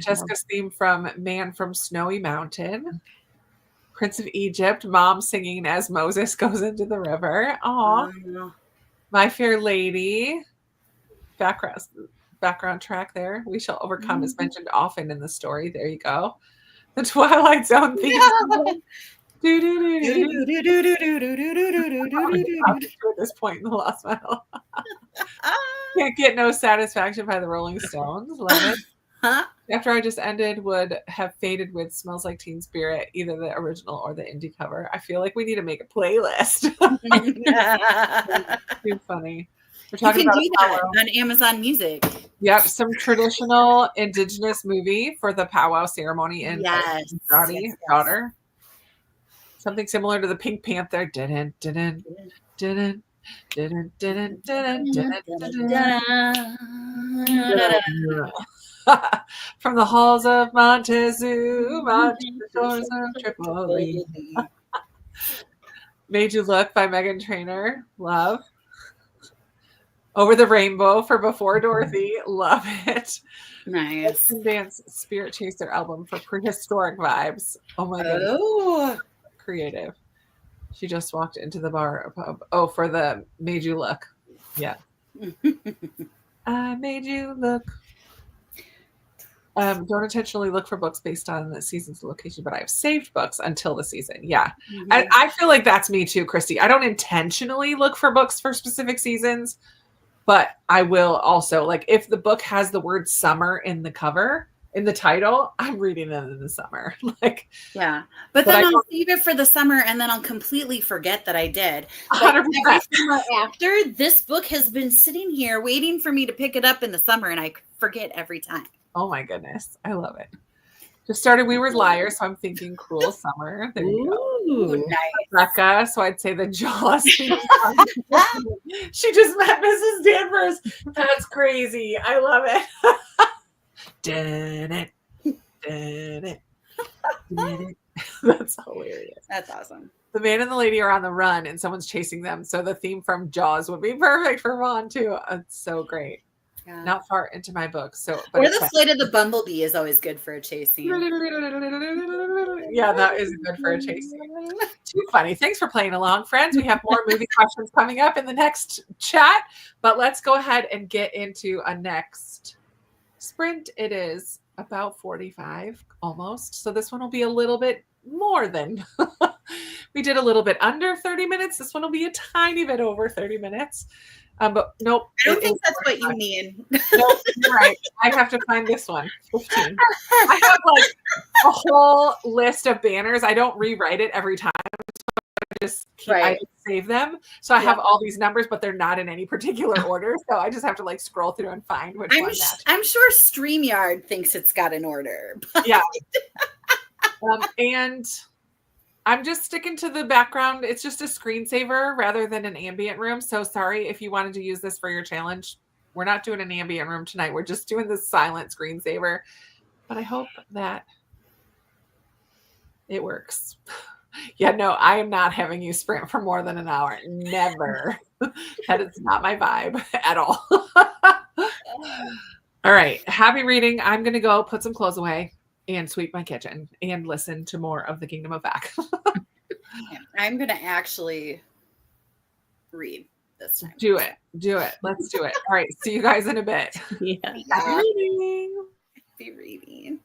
Jessica's theme from Man from Snowy Mountain. Prince of Egypt, Mom singing as Moses goes into the river. Aw. My Fair Lady. Background track there. We Shall Overcome is mentioned often in the story. There you go. The Twilight Zone theme. At this point in the Lost Metal. Can't Get No Satisfaction by the Rolling Stones. Love it. Huh? After I just ended would have faded with Smells Like Teen Spirit, either the original or the indie cover. I feel like we need to make a playlist. Too funny. We're You talking can about do that on Amazon Music. Yep, some traditional indigenous movie for the powwow ceremony in Yes. daughter. Something similar to the Pink Panther. Didn't. From the halls of Montezuma to the shores of Tripoli. Made You Look by Megan Trainor. Love. Over the Rainbow for Before Dorothy. Love it. Nice. Dance Spirit Chaser album for prehistoric vibes. Oh my goodness. Oh. Creative. She just walked into the bar. Oh, for the Made You Look. Yeah. I made you look. Don't intentionally look for books based on the season's location, but I've saved books until the season. Yeah. Mm-hmm. I feel like that's me too, Christy. I don't intentionally look for books for specific seasons, but I will also, like, if the book has the word summer in the cover, in the title, I'm reading it in the summer. Like, yeah. But then I'll save it for the summer and then I'll completely forget that I did. But every summer after, this book has been sitting here waiting for me to pick it up in the summer and I forget every time. Oh my goodness. I love it. Just started We Were Liars, so I'm thinking Cruel Summer. There you go. Ooh, nice. Rebecca, so I'd say the Jaws. She just met Mrs. Danvers. That's crazy. I love it. That's hilarious. That's awesome. The man and the lady are on the run and someone's chasing them. So the theme from Jaws would be perfect for Vaughn too. It's so great. Yeah. Not far into my book. So, but or the flight of the bumblebee is always good for a chase scene. Yeah, that is good for a chase scene. Too funny. Thanks for playing along, friends. We have more movie questions coming up in the next chat, but let's go ahead and get into a next sprint. It is about 45 almost. So this one will be a little bit more than we did a little bit under 30 minutes. This one will be a tiny bit over 30 minutes. But nope. I don't think that's what you mean. Nope, you're right. I have to find this one. 15. I have like a whole list of banners. I don't rewrite it every time. I just save them. So I have all these numbers, but they're not in any particular order. So I just have to like scroll through and find which one. I'm sure StreamYard thinks it's got an order. Yeah. And I'm just sticking to the background. It's just a screensaver rather than an ambient room. So sorry if you wanted to use this for your challenge. We're not doing an ambient room tonight. We're just doing this silent screensaver. But I hope that it works. Yeah, no, I am not having you sprint for more than an hour. Never. That is not my vibe at all. All right. Happy reading. I'm going to go put some clothes away and sweep my kitchen and listen to more of the Kingdom of Back. I'm going to actually read this time. Do it. Let's do it. All right. See you guys in a bit. Yeah. Happy reading. Happy reading.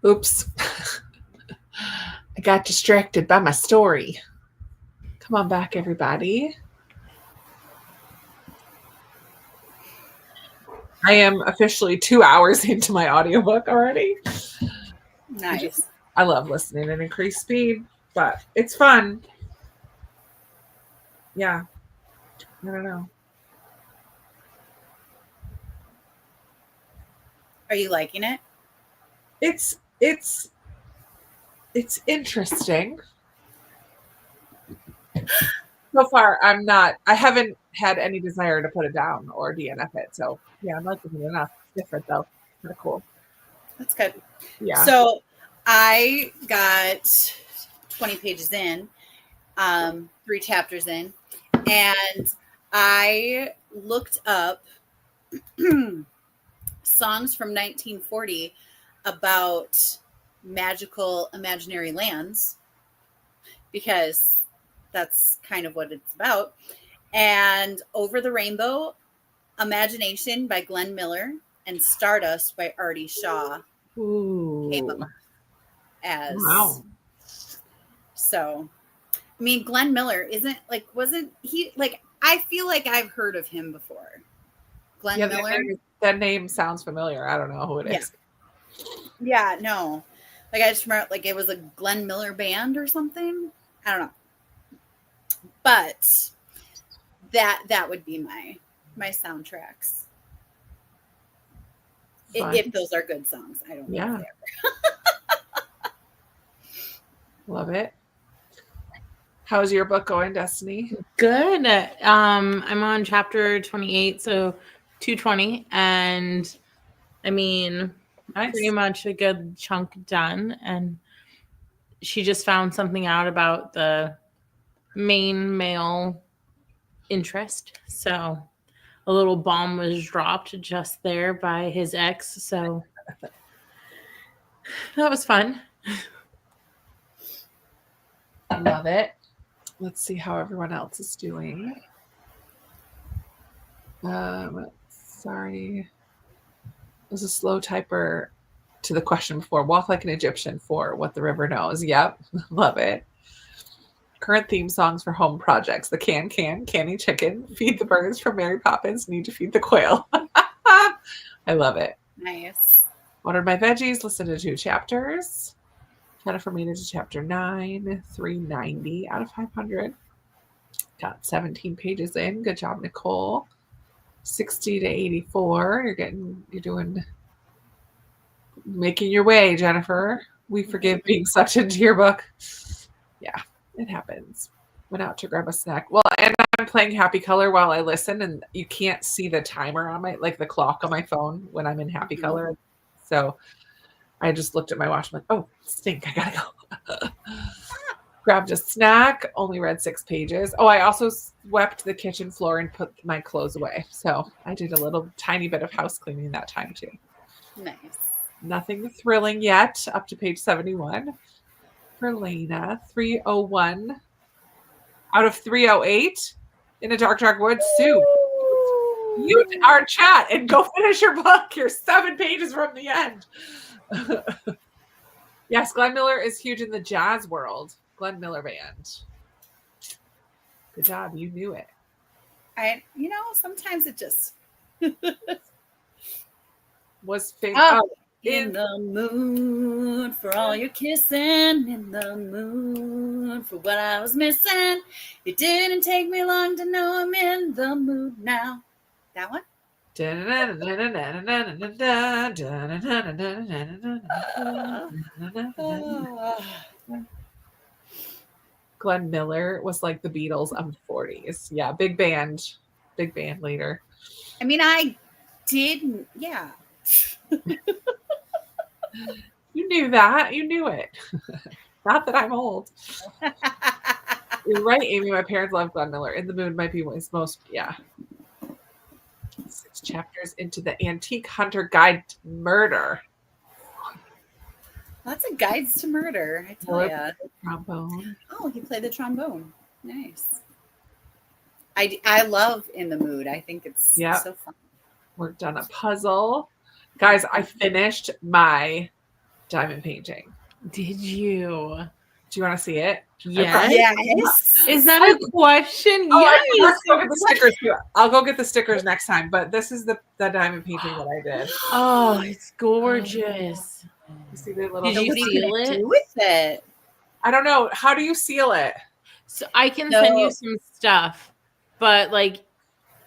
Oops. I got distracted by my story. Come on back, everybody. I am officially 2 hours into my audiobook already. Nice. I love listening at increased speed, but it's fun. Yeah. I don't know. Are you liking it? It's interesting. So far, I haven't had any desire to put it down or DNF it. So yeah, I'm liking it enough. It's different though. Kind of cool. That's good. Yeah. So I got 20 pages in, 3 chapters in, and I looked up songs from 1940 about magical imaginary lands, because that's kind of what it's about. And Over the Rainbow, Imagination by Glenn Miller, and Stardust by Artie Shaw came up as. Wow. So, I mean, Glenn Miller wasn't he like, I feel like I've heard of him before. Glenn Miller. That name sounds familiar. I don't know who it is. Yeah, no. Like, I just remember, like, it was a Glenn Miller band or something. I don't know. But that would be my soundtracks. If those are good songs. I don't know if they are. Love it. How's your book going, Destiny? Good. I'm on chapter 28, so 220, and I mean, nice. Pretty much a good chunk done. And she just found something out about the main male interest, so a little bomb was dropped just there by his ex. So that was fun. I love it. Let's see how everyone else is doing. Sorry. It was a slow typer to the question before. Walk like an Egyptian for What the River Knows. Yep. Love it. Current theme songs for home projects. The Canny Chicken, Feed the Birds from Mary Poppins, Need to Feed the Quail. I love it. Nice. Watered my veggies, listened to 2 chapters. Jennifer made it to chapter 9, 390 out of 500. Got 17 pages in. Good job, Nicole. 60 to 84. You're making your way, Jennifer. We forgive being sucked into your book. Yeah, it happens. Went out to grab a snack. Well, and I'm playing Happy Color while I listen, and you can't see the timer on the clock on my phone when I'm in Happy Color. So I just looked at my watch. I'm like, oh, stink. I gotta go. Grabbed a snack. Only read 6 pages. Oh, I also swept the kitchen floor and put my clothes away. So I did a little tiny bit of house cleaning that time too. Nice. Nothing thrilling yet. Up to page 71. For Lena, 301 out of 308 in a dark woods. Sue, mute our chat and go finish your book. You're 7 pages from the end. Yes, Glenn Miller is huge in the jazz world. Glenn Miller Band. Good job. You knew it. Sometimes it just was famous. In the mood for all your kissing, in the mood for what I was missing. It didn't take me long to know I'm in the mood now. That one? Glenn Miller was like the Beatles of the 40s. Yeah, big band leader. I mean, I didn't. Yeah. You knew that. You knew it. Not that I'm old. You're right, Amy. My parents love Glenn Miller. In the Mood might be his most, 6 chapters into the Antique Hunter Guide to Murder. Lots of guides to murder, I tell ya. Trombone. Oh, he played the trombone. Nice. I love In the Mood. I think it's so fun. Worked on a puzzle. Guys, I finished my diamond painting. Did you? Do you want to see it? Yes. Yes. Is that a question? Oh, Yes. let's go get the stickers too. I'll go get the stickers next time. But this is the diamond painting that I did. Oh, it's gorgeous. You see the little. Did you What are seal gonna it? do with it? I don't know. How do you seal it? So I can send you some stuff, but like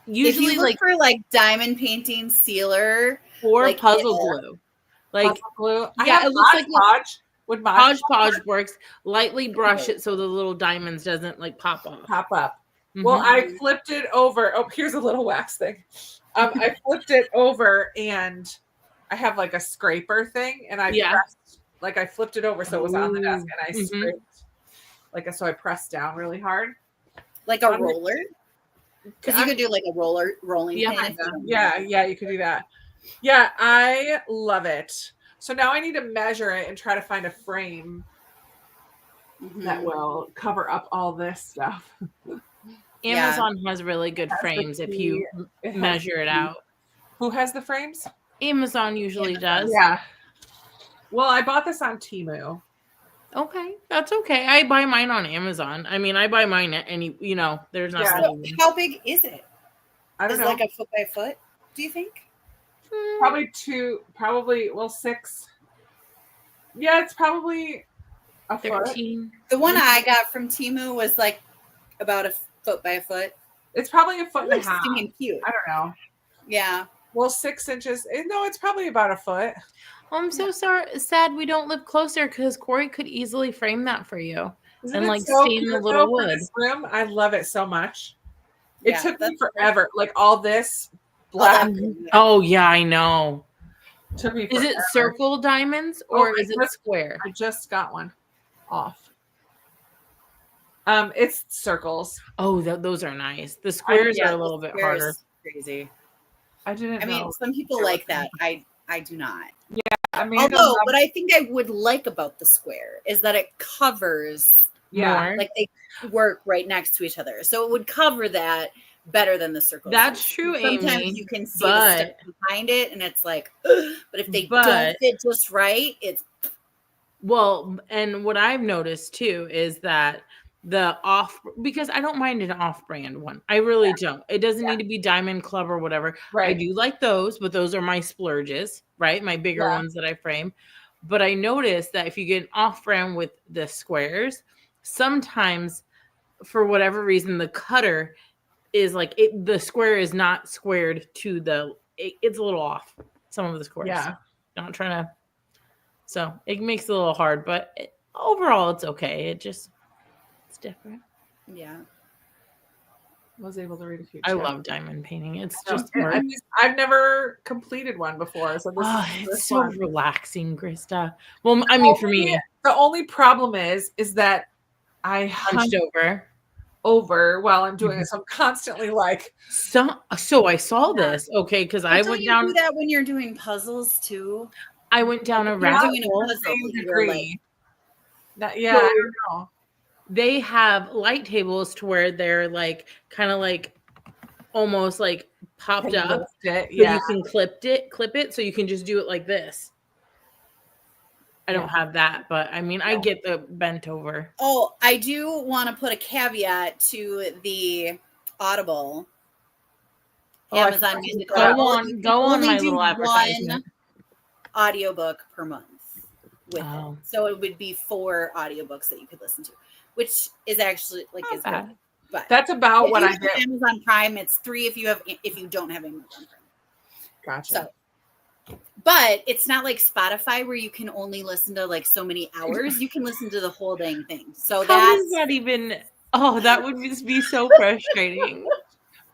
usually if you look for like diamond painting sealer or like, puzzle glue. Like Puzzle glue. yeah, it looks like Podge. Would Mod Podge works. Lightly brush it so the little diamonds doesn't like pop off. pop up? Well, I flipped it over. Oh, here's a little wax thing. I flipped it over and I have like a scraper thing, and I pressed, like I flipped it over so it was on the desk, and I scraped so I pressed down really hard, like a roller. Because you could do like a rolling pin. Yeah, you could do that. Yeah, I love it. So now I need to measure it and try to find a frame that will cover up all this stuff. Amazon has really good frames if you measure it out. Who has the frames? Amazon usually does. Yeah. Well, I bought this on Temu. Okay, that's okay. I buy mine on Amazon. I mean, I buy mine at any, there's not. So how big is it? I don't know. Like a foot by foot, do you think? Probably 6. Yeah, it's probably a 13. Foot. The one I got from Temu was like about a foot by a foot. It's probably a foot and a half. Cute. I don't know. Yeah. Well, 6 inches. No, it's probably about a foot. Oh, I'm so sad we don't live closer because Corey could easily frame that for you. Isn't and so stain the little wood. This room, I love it so much. It took me forever. Like all this black. Oh yeah, I know. Took me. Is it circle diamonds or is it square? I just got one off. It's circles. Oh, those are nice. The squares are a little bit harder. Crazy. I didn't. I mean, some people like that. I do not. Yeah, I mean, although what I think I would like about the square is that it covers. Yeah, like they work right next to each other, so it would cover that better than the circle. That's true, Sometimes Amy. you can see the stuff behind it, and it's like, ugh. But if they don't fit just right, it's well. And what I've noticed too is that because I don't mind an off-brand one. I really don't. It doesn't need to be Diamond Club or whatever. Right. I do like those, but those are my splurges, right? My bigger ones that I frame. But I noticed that if you get an off-brand with the squares, sometimes for whatever reason, the cutter is like the square is not squared to it's a little off. Some of the squares. Yeah. Not trying to. So it makes it a little hard, but overall it's okay. It's different. Yeah. Was able to read a few. I love diamond painting. It's just I've never completed one before, so it's so relaxing, Krista. Well, I mean, for me, the only problem is that I hunched over while I'm doing it, so I'm constantly like. So I saw this, okay, because I went down. Do that when you're doing puzzles too. I went down a rabbit hole. I don't know. They have light tables to where they're like kind of like almost like popped up. So you can clip it so you can just do it like this. I don't have that, but I mean, I get the bent over. Oh, I do want to put a caveat to the Audible Amazon Music. Go on my little advertisement. One audiobook per month with it. So it would be 4 audiobooks that you could listen to, which is actually like is good. But that's about what I get. Amazon Prime, it's 3 if you don't have Amazon Prime. Gotcha. So, but it's not like Spotify where you can only listen to like so many hours. You can listen to the whole dang thing. So does that even? Oh, that would just be so frustrating.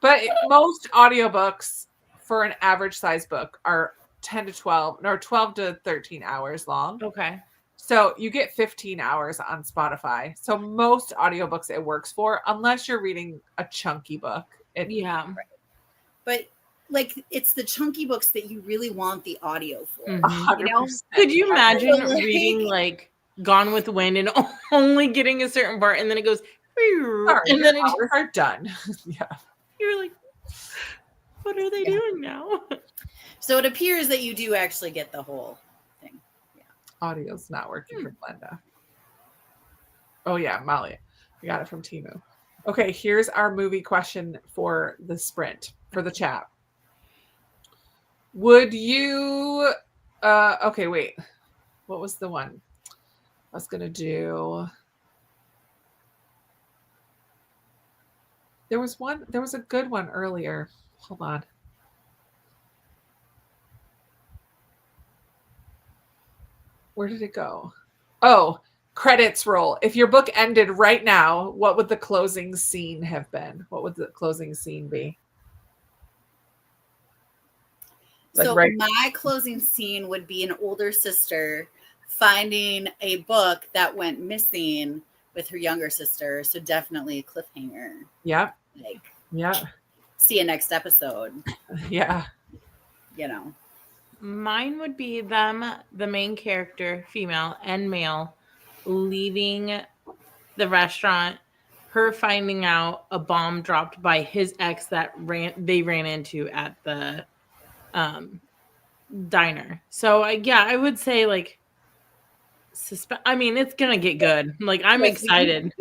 But most audiobooks for an average size book are 10 to 12 or 12 to 13 hours long. Okay. So you get 15 hours on Spotify. So most audiobooks it works for, unless you're reading a chunky book. But like it's the chunky books that you really want the audio for. Mm-hmm. You know? Could you imagine reading like Gone with the Wind and only getting a certain part and then it goes and then it's are done. Yeah. You're like, what are they doing now? So it appears that you do actually get the whole thing. Yeah. Audio's not working for Glenda. Oh yeah, Molly. I got it from Timu. Okay, here's our movie question for the sprint, for the chat. Would you okay, wait. What was the one I was gonna do? There was a good one earlier. Hold on. Where did it go? Oh, credits roll. If your book ended right now, what would the closing scene have been? What would the closing scene be? So my closing scene would be an older sister finding a book that went missing with her younger sister. So definitely a cliffhanger. Yeah. Like, yeah. See you next episode. Yeah. You know. Mine would be them, the main character, female and male, leaving the restaurant, her finding out a bomb dropped by his ex that they ran into at the diner. So I would say like I mean, it's gonna get good. Like, I'm excited.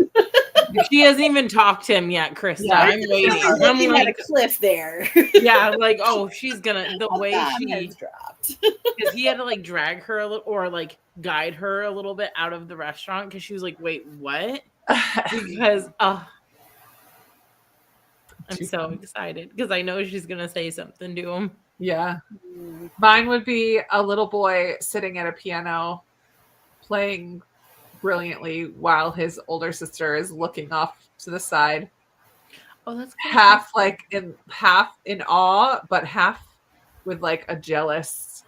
She hasn't even talked to him yet, Krista. Yeah, I'm waiting. I'm like, at a cliff there. Yeah, like, oh, she's gonna the way she dropped. Because he had to like drag her a little, or like guide her a little bit out of the restaurant because she was like, "Wait, what?" Because I'm so excited because I know she's gonna say something to him. Yeah, mine would be a little boy sitting at a piano, playing brilliantly while his older sister is looking off to the side. Oh, that's cool. half in awe, but half with like a jealous,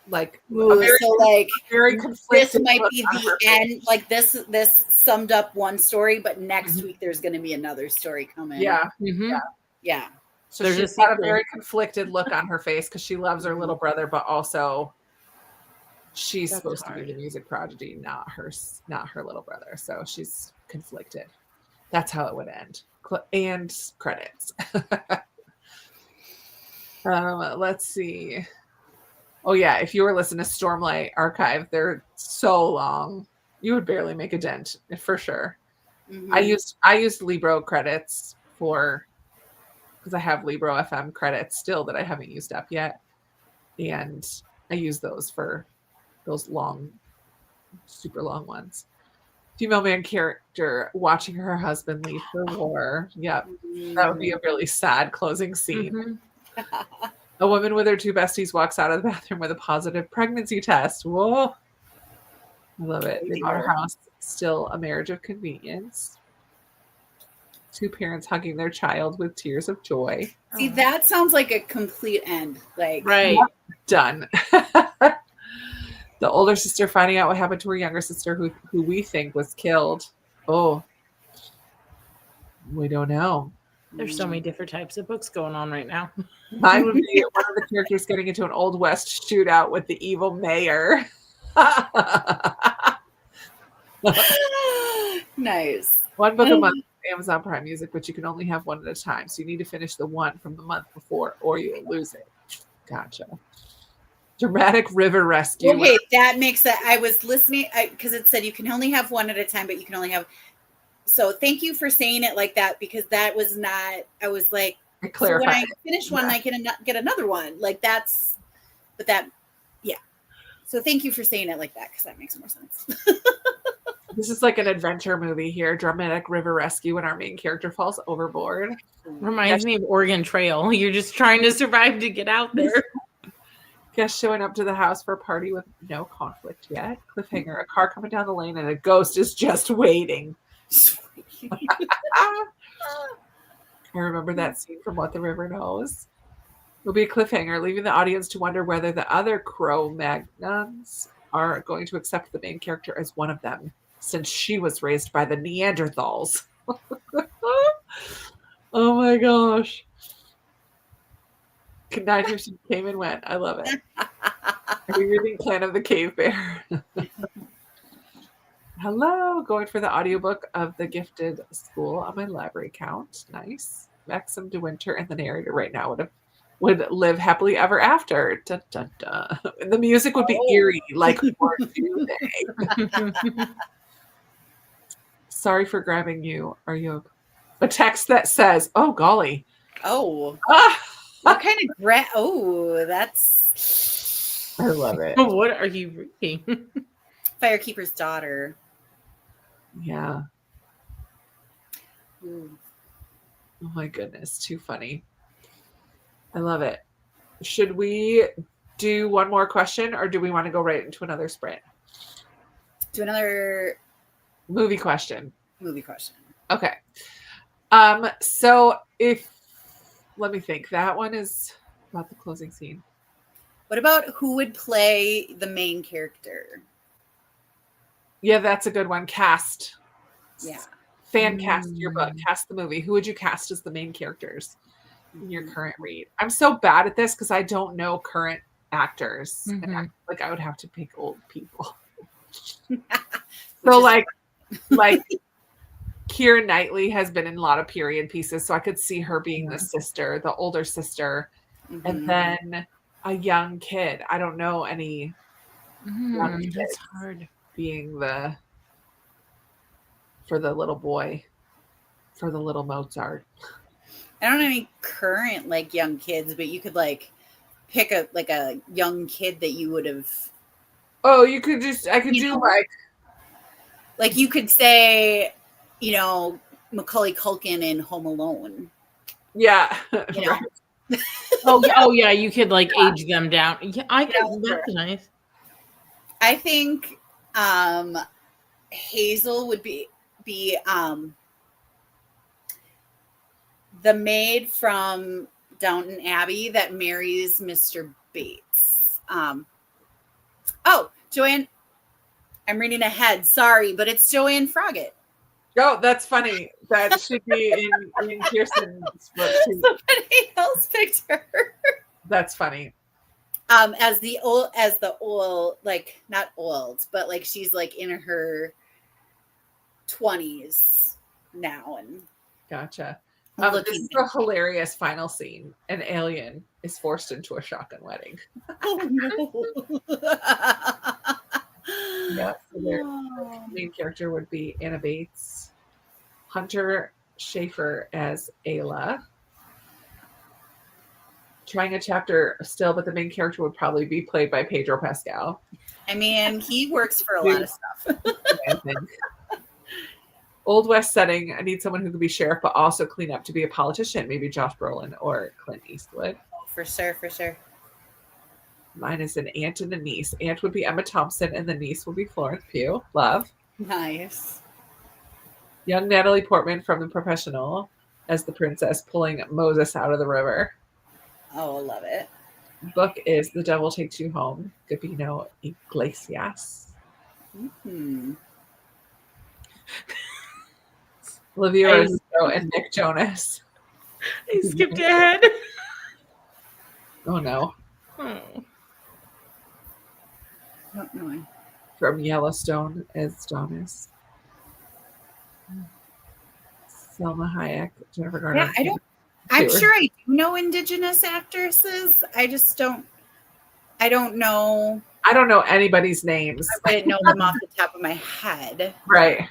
like very conflicted. This might be the end. Like this summed up one story, but next week there's going to be another story coming. Yeah, yeah. So she's got a very conflicted look on her face because she loves her little brother, but also she's supposed to be the music prodigy, not her little brother. So she's conflicted. That's how it would end. And credits. Let's see. Oh yeah, if you were listening to Stormlight Archive, they're so long. You would barely make a dent for sure. Mm-hmm. I used Libro credits because I have Libro FM credits still that I haven't used up yet, and I use those for those long, super long ones. Female main character watching her husband leave for war. Yep. That would be a really sad closing scene. Mm-hmm. A woman with her two besties walks out of the bathroom with a positive pregnancy test. Whoa. I love it. They bought her house. Still a marriage of convenience. Two parents hugging their child with tears of joy. See, that sounds like a complete end. Like, right. Done. The older sister finding out what happened to her younger sister who we think was killed. Oh, we don't know. There's so many different types of books going on right now. Mine would be one of the characters getting into an Old West shootout with the evil mayor. Nice. One book a month, Amazon Prime Music, but you can only have one at a time. So you need to finish the one from the month before or you will lose it. Gotcha. Dramatic river rescue. Okay, that makes it. I was listening because it said you can only have one at a time, but you can only have. So thank you for saying it like that because that was not. I was like, so when I finish one, I can get another one. Like that's, but that, yeah. So thank you for saying it like that because that makes more sense. This is like an adventure movie here. Dramatic river rescue when our main character falls overboard. Reminds me of Oregon Trail. You're just trying to survive to get out there. Guest showing up to the house for a party with no conflict yet. Cliffhanger, a car coming down the lane and a ghost is just waiting. I remember that scene from What the River Knows. It'll be a cliffhanger, leaving the audience to wonder whether the other Cro-Magnons are going to accept the main character as one of them, since she was raised by the Neanderthals. Oh my gosh. Connivers came and went. I love it. Are you reading Clan of the Cave Bear? Hello. Going for the audiobook of The Gifted School on my library account. Nice. Maxim De Winter and the narrator right now would have would live happily ever after. Dun, dun, dun. The music would be eerie, like, or do they? Sorry for grabbing you. Are you a text that says, "Oh golly." Oh, Ah, what kind of oh, that's I love it. What are you reading? Firekeeper's Daughter. Yeah. Ooh. Oh my goodness, too funny. I love it. Should we do one more question, or do we want to go right into another sprint? Do another Movie question. movie question. Okay. So let me think. That one is about the closing scene. What about who would play the main character? Yeah, that's a good one. Cast. Yeah. Fan cast your book. Cast the movie. Who would you cast as the main characters in your current read? I'm so bad at this because I don't know current actors. And I would have to pick old people. So like Keira Knightley has been in a lot of period pieces, so I could see her being the sister, the older sister, and then a young kid. I don't know any young kids That's hard. being for the little boy, for the little Mozart. I don't know any current like young kids, but you could like pick a young kid that you would have. Oh, I could do like you could say, Macaulay Culkin in Home Alone. Yeah. You know? Right. Oh yeah, you could like age them down. Yeah, I could. That's nice. I think Hazel would be the maid from Downton Abbey that marries Mr. Bates. Joanne. I'm reading ahead. Sorry, but it's Joanne Froggatt. Oh, that's funny. That should be in Kirsten's book too. Somebody else picked her. That's funny. As the old, like not old, but like she's like in her 20s now, and gotcha. This is a hilarious final scene. An alien is forced into a shotgun wedding. Oh no. Yeah, so their main character would be Anna Bates, Hunter Schafer as Ayla. Trying a chapter still, but the main character would probably be played by Pedro Pascal. I mean, he works for a lot of stuff. Old West setting. I need someone who could be sheriff, but also clean up to be a politician. Maybe Josh Brolin or Clint Eastwood. For sure. Mine is an aunt and a niece. Aunt would be Emma Thompson, and the niece would be Florence Pugh. Love. Nice. Young Natalie Portman from The Professional as the princess pulling Moses out of the river. Oh, I love it. Book is The Devil Takes You Home. Gabino Iglesias. Olivia Rodrigo and Nick Jonas. I skipped ahead. Oh no. Oh. Not knowing. From Yellowstone as Jonas. Selma Hayek, Jennifer Garner. Yeah, I'm sure I do know Indigenous actresses. I don't know. I don't know anybody's names. I didn't know them off the top of my head. Right.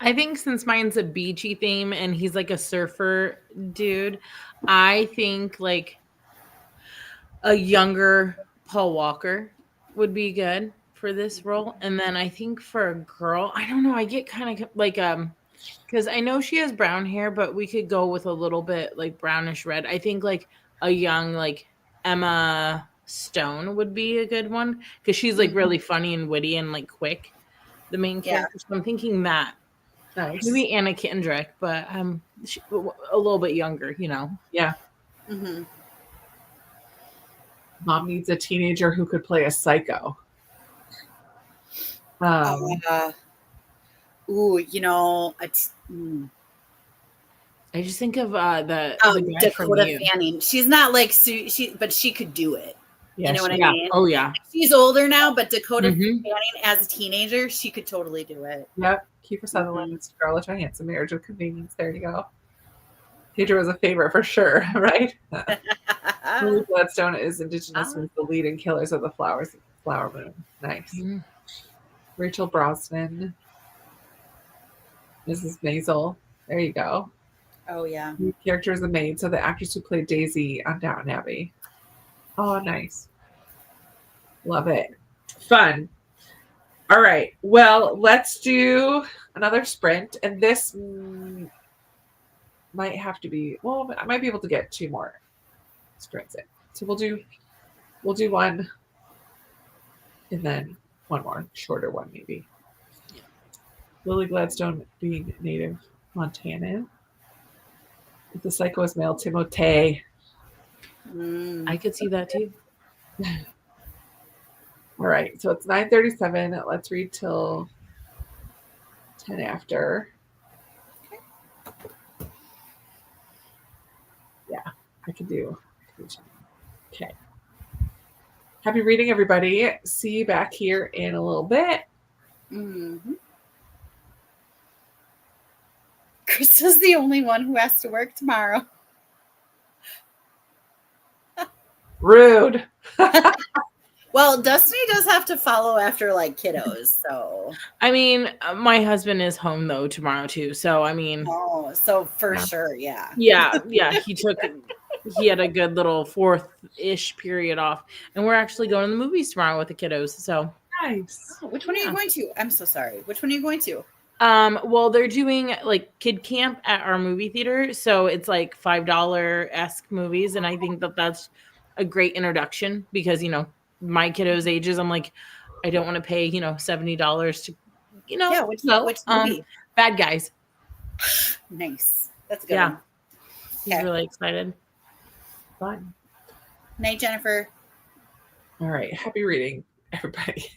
I think since mine's a beachy theme and he's like a surfer dude, I think like a younger Paul Walker would be good for this role. And then I think for a girl, I don't know, I get kind of like because I know she has brown hair, but we could go with a little bit like brownish red. I think like a young like Emma Stone would be a good one because she's like really funny and witty and like quick, the main character. So I'm thinking that. Nice. Maybe Anna Kendrick, but she, a little bit younger, Yeah. Mm-hmm. Mom needs a teenager who could play a psycho. I just think of the guy Dakota Fanning. She's not like but she could do it. Yeah, you know what I mean? Oh yeah. She's older now, but Dakota Fanning as a teenager, she could totally do it. Yep. Kiefer Sutherland, Scarlett Johansson, Marriage with Convenience. There you go. Pedro was a favorite for sure, right? Lily Gladstone is Indigenous with the lead in Killers of the Flower Moon. Nice. Mm. Rachel Brosnan, Mrs. Maisel. There you go. Oh yeah. The character is the maid, so the actress who played Daisy on Downton Abbey. Oh, nice. Love it. Fun. All right. Well, let's do another sprint, and this might have to be. Well, I might be able to get 2 more sprints in. So we'll do one, and then one more shorter one maybe. Yeah. Lily Gladstone being native Montanan. If the psycho is male, Timothée. I could see that too. All right, so it's 9:37. Let's read till 10 after. Yeah, I can do. Okay. Happy reading, everybody. See you back here in a little bit. Mm-hmm. Krista's the only one who has to work tomorrow. Rude. Well, Destiny does have to follow after like kiddos, so. I mean, my husband is home though tomorrow too, so I mean. Oh, so for sure, yeah. Yeah. He had a good little 4th-ish period off, and we're actually going to the movies tomorrow with the kiddos. So Nice. Oh, which one are you going to? I'm so sorry. Which one are you going to? Well, they're doing like kid camp at our movie theater, so it's like $5-esque movies, and I think that that's a great introduction because my kiddos' ages, I'm like, I don't want to pay $70 to Yeah, which movie? Bad Guys. Nice. That's a good one. He's really excited. Fun. Night, Jennifer. All right. Happy reading, everybody.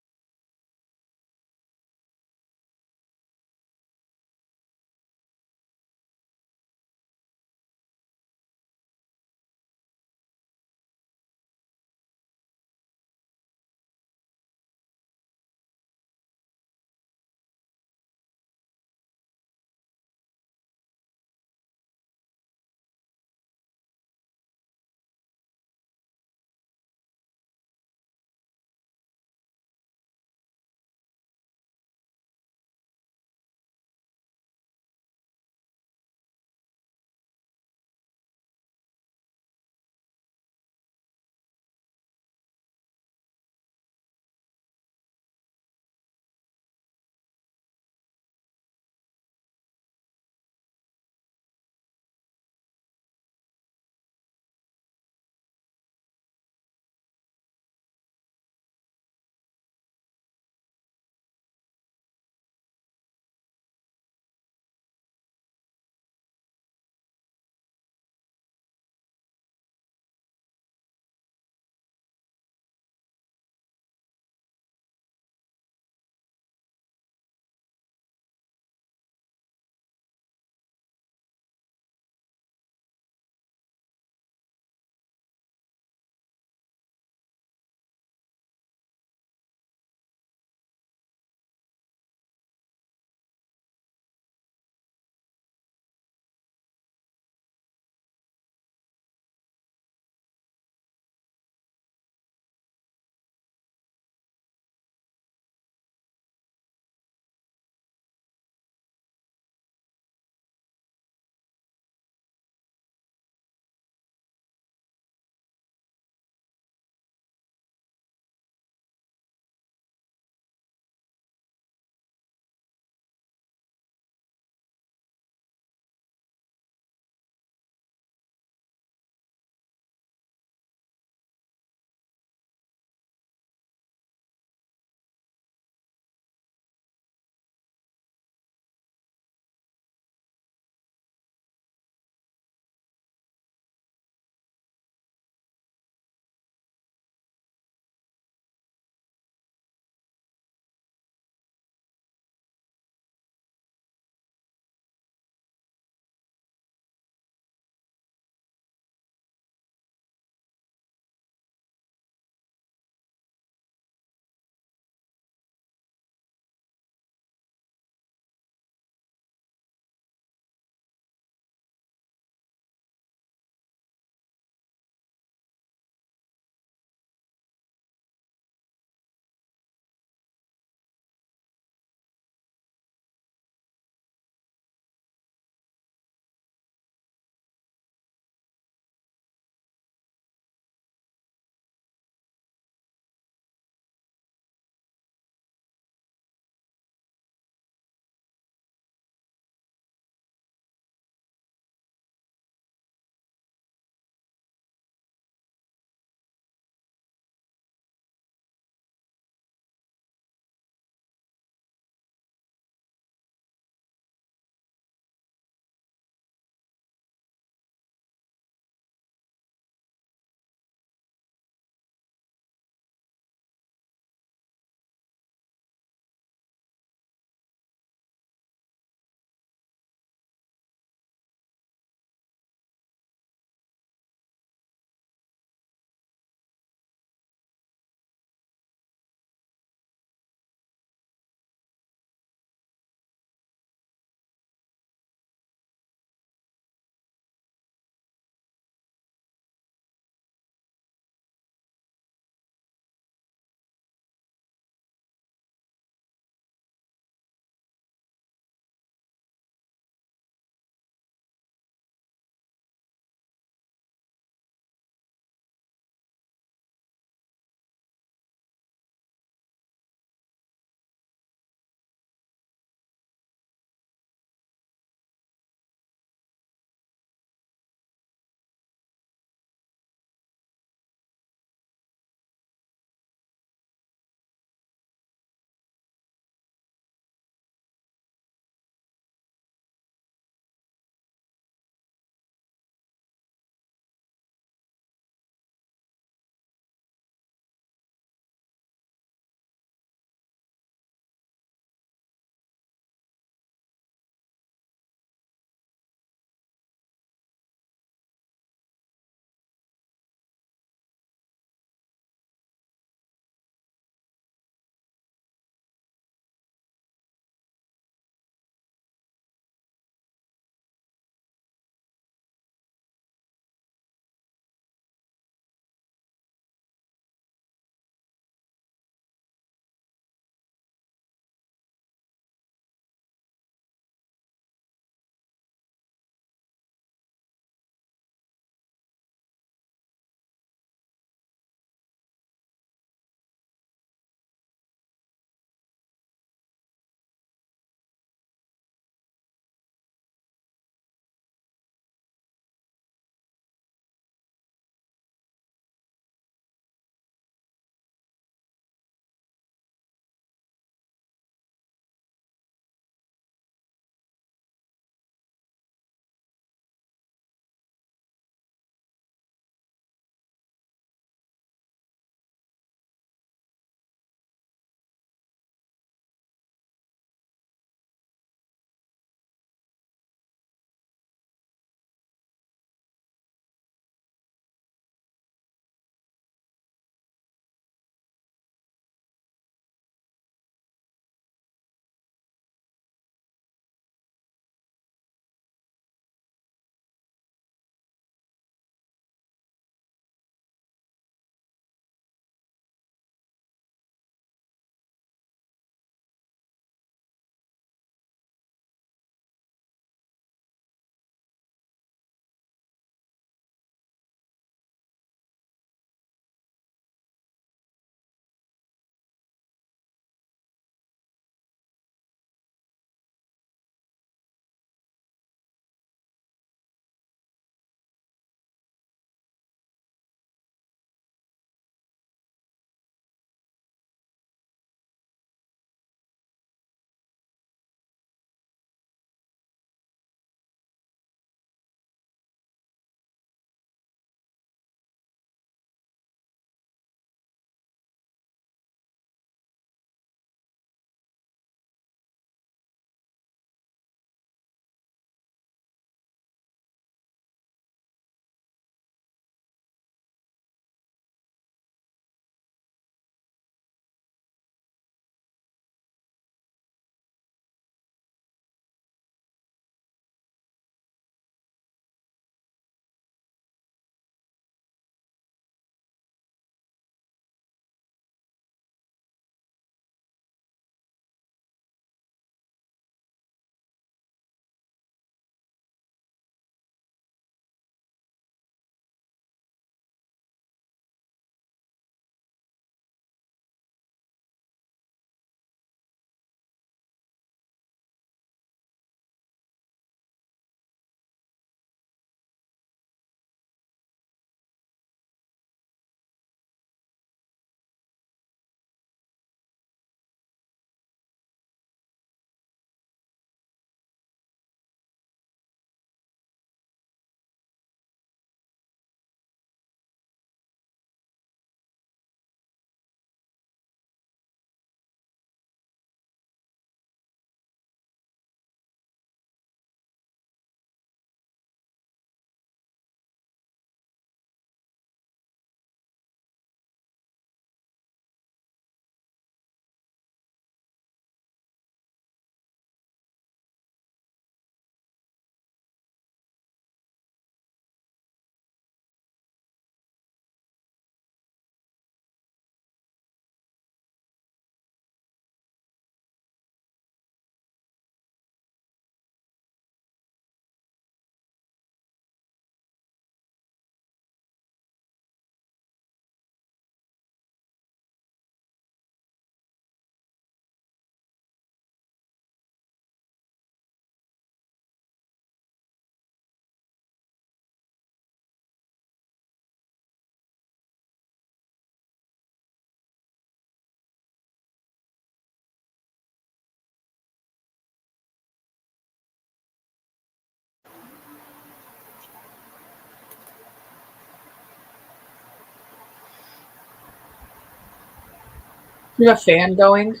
You have a fan going?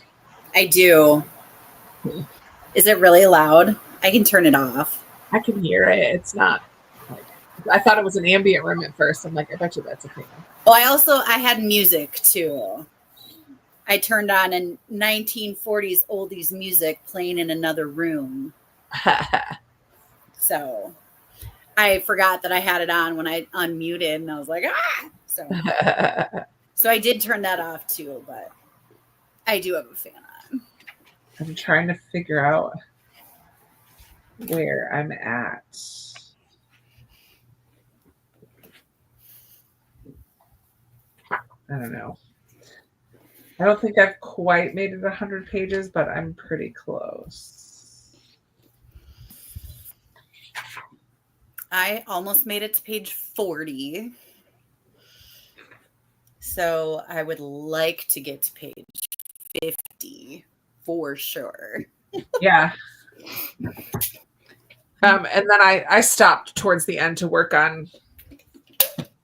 I do. Is it really loud? I can turn it off. I can hear it. It's not like I thought it was an ambient room at first. I'm like, I bet you that's a fan. Oh, I had music too. I turned on a 1940s oldies music playing in another room. So I forgot that I had it on when I unmuted, and I was like, ah! So I did turn that off too, but I do have a fan on. I'm trying to figure out where I'm at. I don't know. I don't think I've quite made it 100 pages, but I'm pretty close. I almost made it to page 40. So I would like to get to page 50 for sure. Yeah. And then I stopped towards the end to work on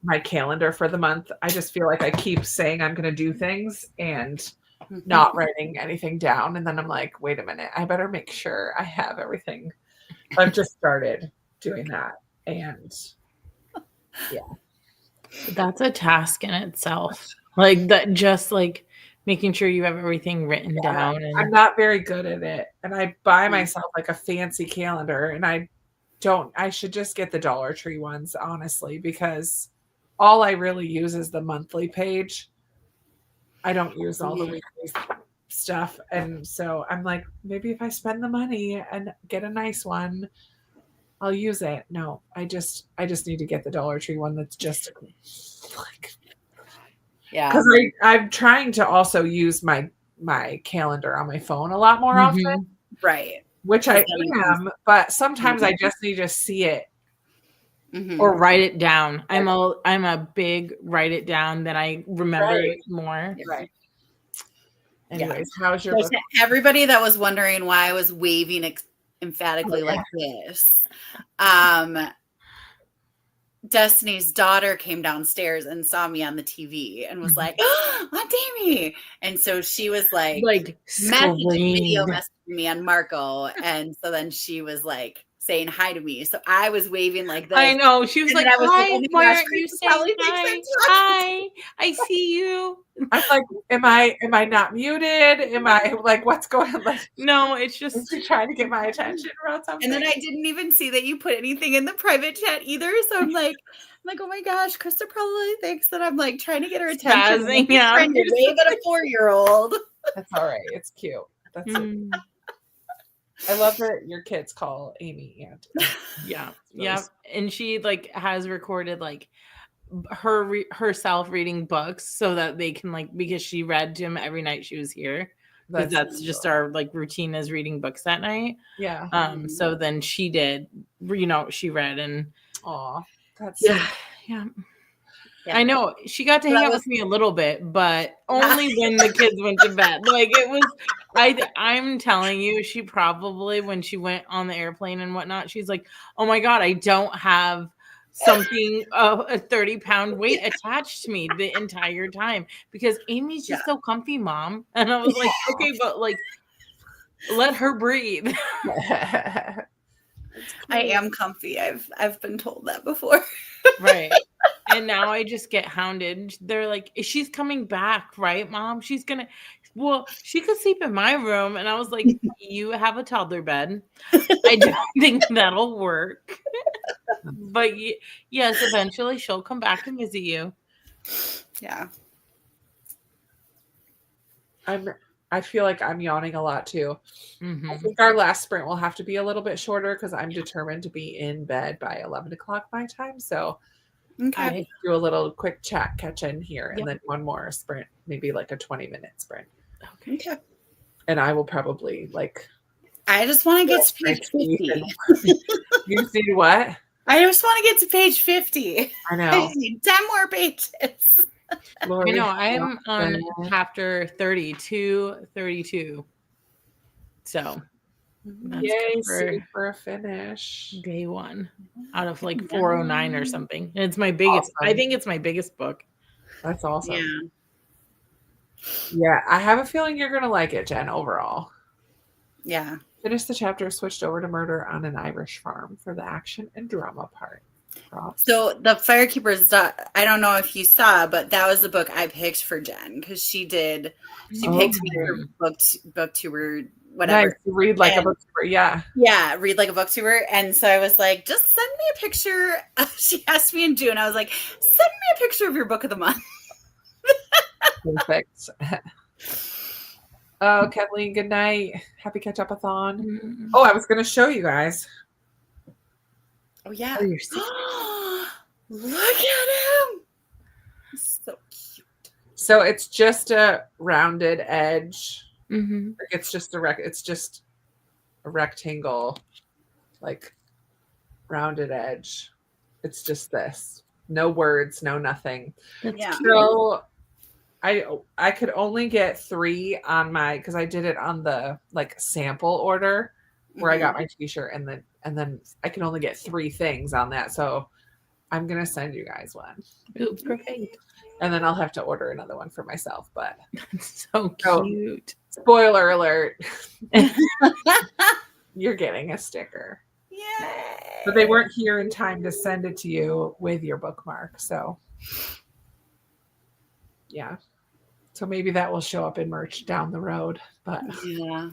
my calendar for the month. I just feel like I keep saying I'm going to do things and not writing anything down. And then I'm like, wait a minute, I better make sure I have everything. I've just started doing that. And yeah. That's a task in itself. Like that, just like making sure you have everything written down. And I'm not very good at it. And I buy myself like a fancy calendar, and I should just get the Dollar Tree ones, honestly, because all I really use is the monthly page. I don't use all the weekly stuff. And so I'm like, maybe if I spend the money and get a nice one, I'll use it. No, I just need to get the Dollar Tree one that's just like, yeah. Because I'm trying to also use my calendar on my phone a lot more often. Right. Which I am, but sometimes I just need to see it. Or write it down. I'm a big write it down, then I remember it more. Right. Anyways, how's your book? Everybody that was wondering why I was waving emphatically like this, Destiny's daughter came downstairs and saw me on the TV and was like, "Oh, Aunt Amy!" And so she was like messaging me on Marco, and so then she was like saying hi to me. So I was waving like this. I know. She was like, "Hi, why aren't you saying hi? Hi, I see you." I'm like, am I not muted? Am I like, what's going on? Like, no, it's just trying to get my attention about something. And then I didn't even see that you put anything in the private chat either. So I'm like, oh my gosh, Krista probably thinks that I'm like trying to get her attention. Trying to wave at a 4-year-old. That's all right. It's cute. That's it. I love that your kids call Amy Aunt. Yeah. Yeah. And she like has recorded like herself reading books so that they can like, because she read to him every night she was here. That's just our like routine is reading books that night. Yeah. So then she did, she read and that's yeah. I know she got to hang out with me a little bit, but only when the kids went to bed. Like it was, I'm telling you, she probably, when she went on the airplane and whatnot, she's like, "Oh my God, I don't have something a 30-pound weight attached to me the entire time because Amy's just so comfy, Mom." And I was like, okay, but like, let her breathe. I am comfy. I've been told that before. Right. And now I just get hounded. They're like, she's coming back, right, Mom? She could sleep in my room. And I was like, you have a toddler bed. I don't think that'll work. But yes, eventually she'll come back and visit you. Yeah. I feel like I'm yawning a lot too. I think our last sprint will have to be a little bit shorter because I'm determined to be in bed by 11 o'clock my time. So I do a little quick chat catch in here and then one more sprint, maybe like a 20-minute sprint. Okay. And I will probably I just want to get to page 50. You see what? I just want to get to page 50. I know. I need 10 more pages. Lord, I know. I'm on chapter 32. So yay, for a finish. Day 1 out of like 409 or something. And it's my biggest. Awesome. I think it's my biggest book. That's awesome. Yeah. Yeah, I have a feeling you're going to like it, Jen, overall. Yeah. Finish the chapter, switched over to Murder on an Irish Farm for the action and drama part. Props. So the Firekeepers, I don't know if you saw, but that was the book I picked for Jen because she picked me for booktuber, whatever. Nice. Read like a booktuber, yeah. Yeah, read like a booktuber. And so I was like, just send me a picture. She asked me in June. I was like, send me a picture of your book of the month. Perfect. Oh, Kathleen, good night. Happy Ketchupathon. Mm-hmm. Oh, I was going to show you guys. Oh, yeah. Oh, you're so look at him. He's so cute. So it's just a rounded edge. Mm-hmm. It's just a rectangle, like rounded edge. It's just this. No words, no nothing. Yeah. So I could only get 3 on my, because I did it on the like sample order where I got my t-shirt, and then I can only get 3 things on that. So I'm gonna send you guys one. Ooh, perfect. And then I'll have to order another one for myself. But so cute. Spoiler alert. You're getting a sticker. Yay. But they weren't here in time to send it to you with your bookmark. So yeah. So maybe that will show up in merch down the road. But yeah.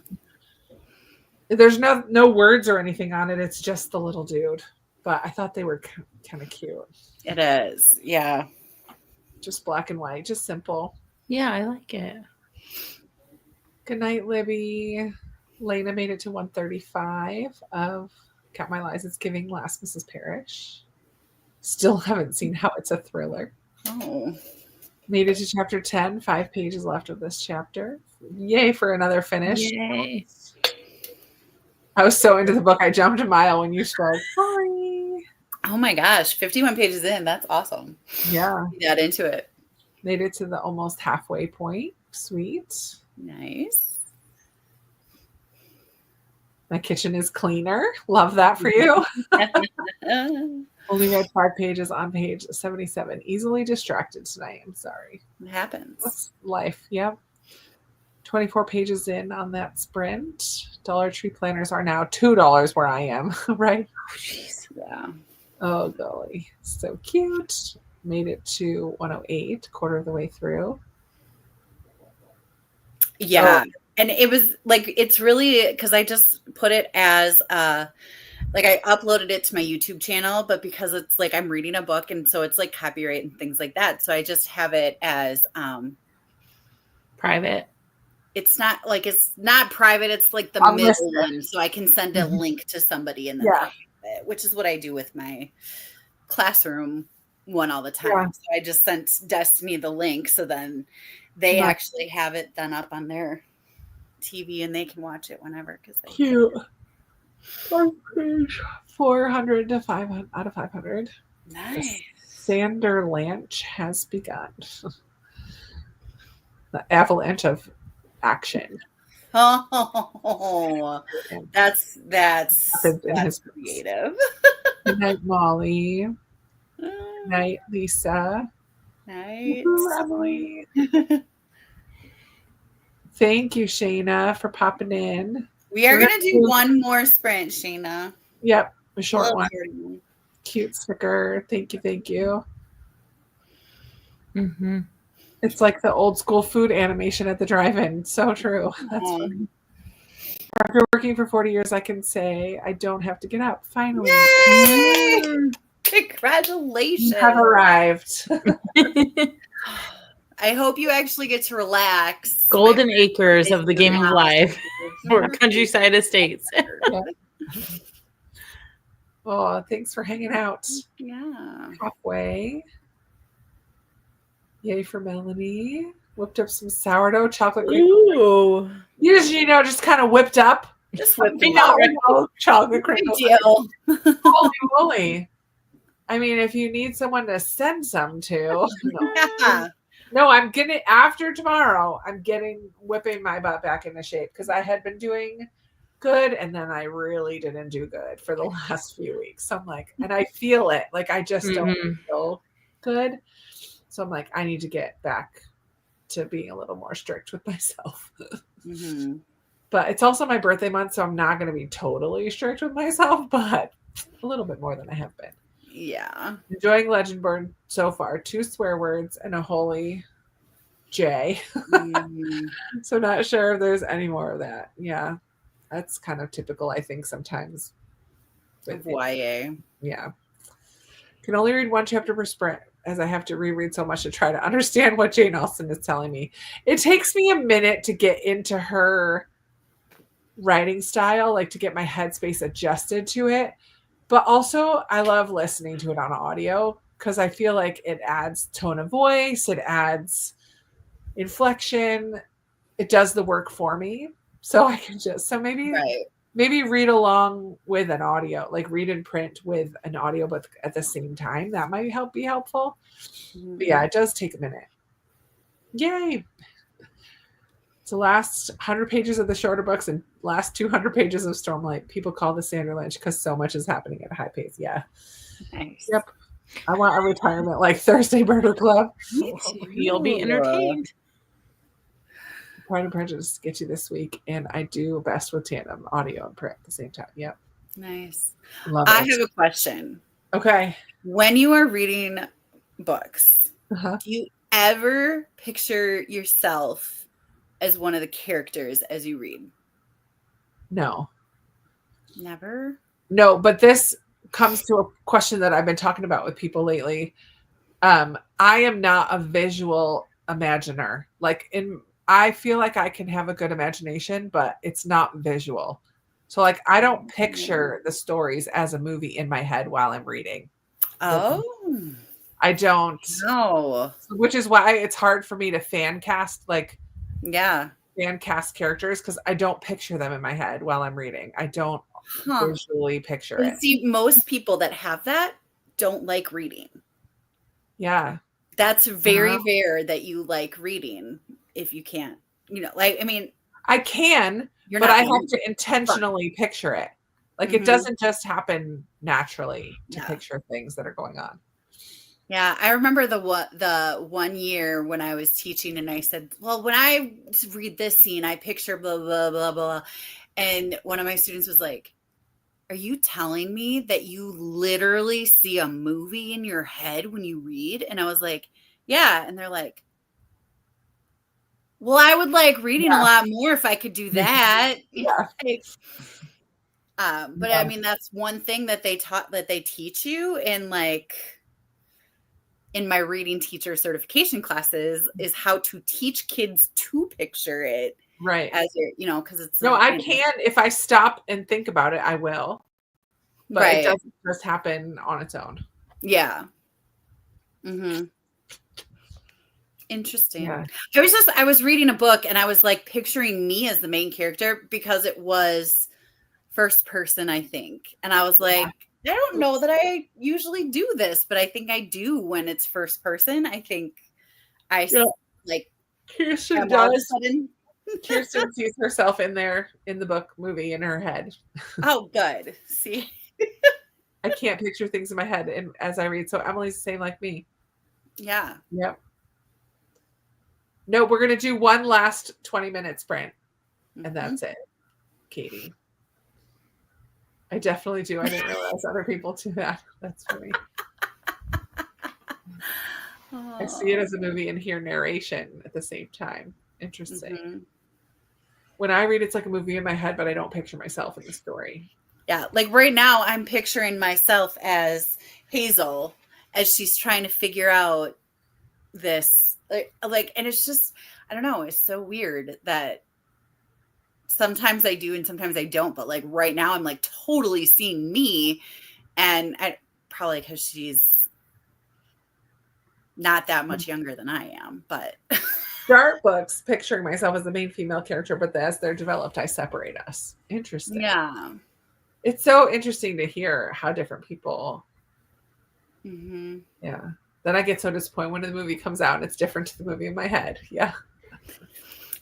There's no words or anything on it. It's just the little dude. But I thought they were kind of cute. It is. Yeah. Just black and white. Just simple. Yeah, I like it. Good night, Libby. Lena made it to 135 of Count My Lies. It's Giving Last Mrs. Parrish. Still haven't seen how it's a thriller. Oh. Made it to chapter 10. 5 pages left of this chapter. Yay for another finish. Yay. I was so into the book. I jumped a mile when you spoke. Sorry. Oh my gosh. 51 pages in. That's awesome. Yeah. Got into it. Made it to the almost halfway point. Sweet. Nice. My kitchen is cleaner. Love that for you. Only read 5 pages on page 77. Easily distracted tonight. I'm sorry. It happens. That's life. Yep. 24 pages in on that sprint. Dollar Tree planners are now $2 where I am. Right? Oh, jeez. Yeah. Oh, golly. So cute. Made it to 108, quarter of the way through. Yeah. Oh. And it was like, it's really, because I just put it as, like I uploaded it to my YouTube channel, but because it's like I'm reading a book and so it's like copyright and things like that. So I just have it as private. It's not private. It's like the middle one. So I can send a link to somebody in the which is what I do with my classroom one all the time. Yeah. So I just sent Destiny the link. So then they actually have it done up on their TV and they can watch it whenever. Cute. Page 400 to 500 out of 500. Nice. Sander Lanch has begun. The avalanche of action. Oh, that's creative. Good night, Molly. Good night, Lisa. Night, Emily. Thank you, Shayna, for popping in. We are going to do one more sprint, Shayna. Yep, a short one. Cute sticker. Thank you. Mm-hmm. It's like the old school food animation at the drive-in. So true. That's funny. After working for 40 years, I can say I don't have to get up. Finally. Yay! Congratulations. You have arrived. I hope you actually get to relax. Golden acres of the game of life or countryside estates. Yeah. Oh, thanks for hanging out. Yeah. Halfway. Yay for Melanie. Whipped up some sourdough chocolate cream. Ooh. You just kind of whipped up. Just whipped up chocolate cream. Deal. Holy moly. I mean, if you need someone to send some to. No, I'm getting after tomorrow. I'm whipping my butt back into shape because I had been doing good and then I really didn't do good for the last few weeks. So I'm like, and I feel it. Like I just don't feel good. So I'm like, I need to get back to being a little more strict with myself. Mm-hmm. But it's also my birthday month, so I'm not going to be totally strict with myself, but a little bit more than I have been. Yeah. Enjoying Legendborn so far. 2 swear words and a holy J. Mm-hmm. So not sure if there's any more of that. Yeah. That's kind of typical, I think, sometimes. Of YA. Yeah. Can only read 1 chapter per sprint, as I have to reread so much to try to understand what Jane Austen is telling me. It takes me a minute to get into her writing style, like to get my headspace adjusted to it. But also, I love listening to it on audio because I feel like it adds tone of voice, it adds inflection, it does the work for me. So I can just, so maybe read along with an audio, like read and print with an audio, but at the same time, that might be helpful. Mm-hmm. But yeah, it does take a minute. Yay. It's the last 100 pages of the shorter books and last 200 pages of Stormlight. People call this Sandra Lynch because so much is happening at a high pace. Yeah. Nice. Yep. I want a retirement like Thursday Murder Club. You'll be entertained. Pride and Prejudice get you this week, and I do best with tandem, audio and print at the same time. Yep. Nice. Love I it. have a question. Okay. When you are reading books, Uh-huh. do you ever picture yourself as one of the characters as you read? No. Never? No, but this comes to a question that I've been talking about with people lately. I am not a visual imaginer. I feel like I can have a good imagination, but it's not visual. So like I don't picture the stories as a movie in my head while I'm reading. Oh. I don't. No. Which is why it's hard for me to fan cast characters because I don't picture them in my head while I'm reading. I don't visually picture it. See, most people that have that don't like reading. Yeah. That's very rare that you like reading if you can't, I mean. I can, but I have to intentionally picture it. Like it doesn't just happen naturally to picture things that are going on. Yeah, I remember the 1 year when I was teaching and I said, well, when I read this scene, I picture blah, blah, blah, blah. And one of my students was like, are you telling me that you literally see a movie in your head when you read? And I was like, yeah. And they're like, well, I would like reading a lot more if I could do that. Yeah. But I mean, that's one thing that they teach you in in my reading teacher certification classes is how to teach kids to picture it. Right. As you're, because it's. No, I can. If I stop and think about it, I will. But it doesn't just happen on its own. Yeah. Mm-hmm. Interesting. Yeah. I was reading a book and I was like picturing me as the main character because it was first person, I think. And I was like, I don't know that I usually do this, but I think I do when it's first person. I think Kirsten does. Kirsten sees herself in the book movie in her head. Oh, good. See, I can't picture things in my head as I read. So Emily's the same like me. Yeah. Yep. No, we're going to do one last 20-minute sprint. And that's it, Katie. I definitely do. I didn't realize other people do that. That's funny. I see it as a movie and hear narration at the same time. Interesting. Mm-hmm. When I read, it's like a movie in my head, but I don't picture myself in the story. Yeah. Like right now, I'm picturing myself as Hazel as she's trying to figure out this. And it's just, I don't know. It's so weird that sometimes I do and sometimes I don't. But like right now, I'm like totally seeing me, and I probably because she's not that much younger than I am. But there are books picturing myself as the main female character, but as they're developed, I separate us. Interesting. Yeah, it's so interesting to hear how different people. Mm-hmm. Yeah. Then I get so disappointed when the movie comes out and it's different to the movie in my head. Yeah.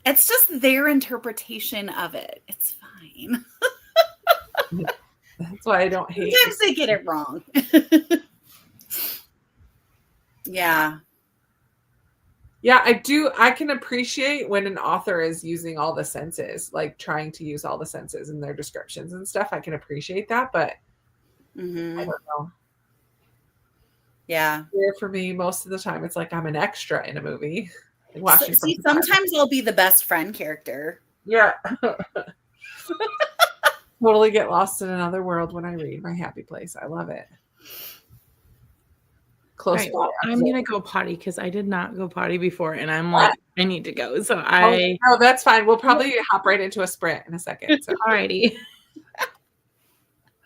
It's just their interpretation of it. It's fine. That's why I don't hate. Sometimes they get it wrong. Yeah. Yeah, I do. I can appreciate when an author is using all the senses, like trying to use all the senses in their descriptions and stuff. I can appreciate that, but I don't know. Yeah. Here for me, most of the time, it's like I'm an extra in a movie. Watching See, sometimes I'll be the best friend character. Yeah. Totally get lost in another world when I read My Happy Place. I love it. Close right, well, I'm going to go potty because I did not go potty before. And I'm like, I need to go. So Oh, that's fine. We'll probably hop right into a sprint in a second. So. Alrighty.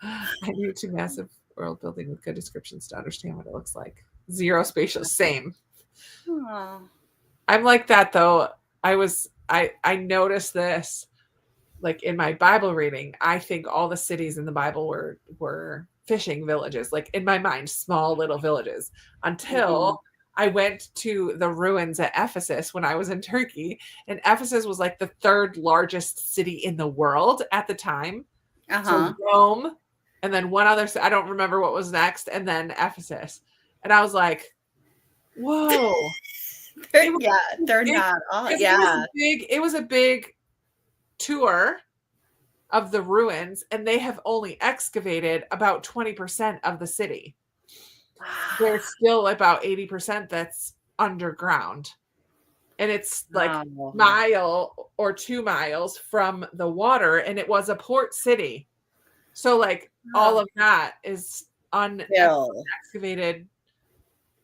I need to massive world building with good descriptions to understand what it looks like. Zero spatial. Same. Aww. I'm like that though. I noticed this like in my Bible reading. I think all the cities in the Bible were fishing villages, like in my mind, small little villages, until I went to the ruins at Ephesus when I was in Turkey. And Ephesus was like the third largest city in the world at the time. So Rome, and then one other, I don't remember what was next, and then Ephesus. And I was like, whoa. They're not. Oh, yeah. It was a big tour of the ruins, and they have only excavated about 20% of the city. There's still about 80% that's underground. And it's like a mile or 2 miles from the water, and it was a port city. So like all of that is unexcavated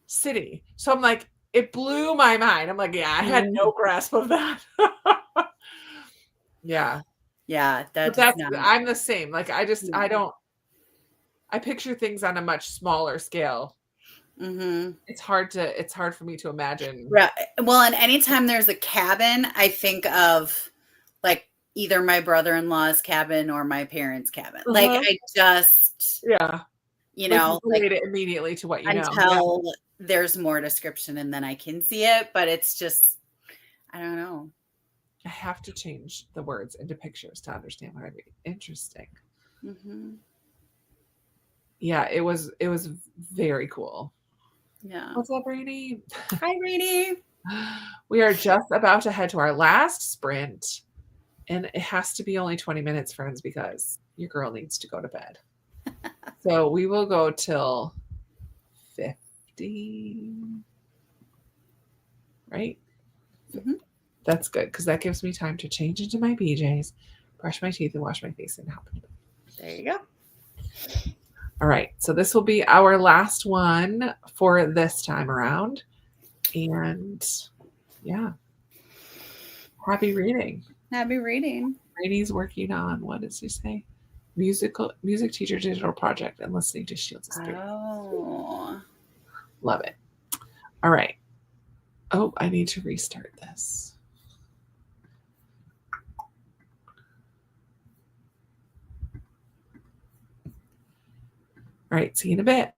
city. So I'm like, it blew my mind. I'm like, yeah, I had no grasp of that. Yeah. Yeah, I'm the same. Like I picture things on a much smaller scale. It's hard for me to imagine. Right. Well, and anytime there's a cabin, I think of like either my brother-in-law's cabin or my parents' cabin. Like I just relate it immediately to what you know. Until there's more description and then I can see it, but it's just I don't know. I have to change the words into pictures to understand what I read. Interesting. Yeah, it was very cool. Yeah. What's up, Rainey? Hi, Rainey. We are just about to head to our last sprint, and it has to be only 20 minutes, friends, because your girl needs to go to bed. So we will go till 50, right? That's good because that gives me time to change into my PJs, brush my teeth, and wash my face and hop into bed. There you go. All right, so this will be our last one for this time around. And yeah, happy reading. Happy reading. Rainey's working on, what does he say? Music teacher digital project and listening to Shields of Spirit. Oh. Love it. All right. Oh, I need to restart this. All right, see you in a bit.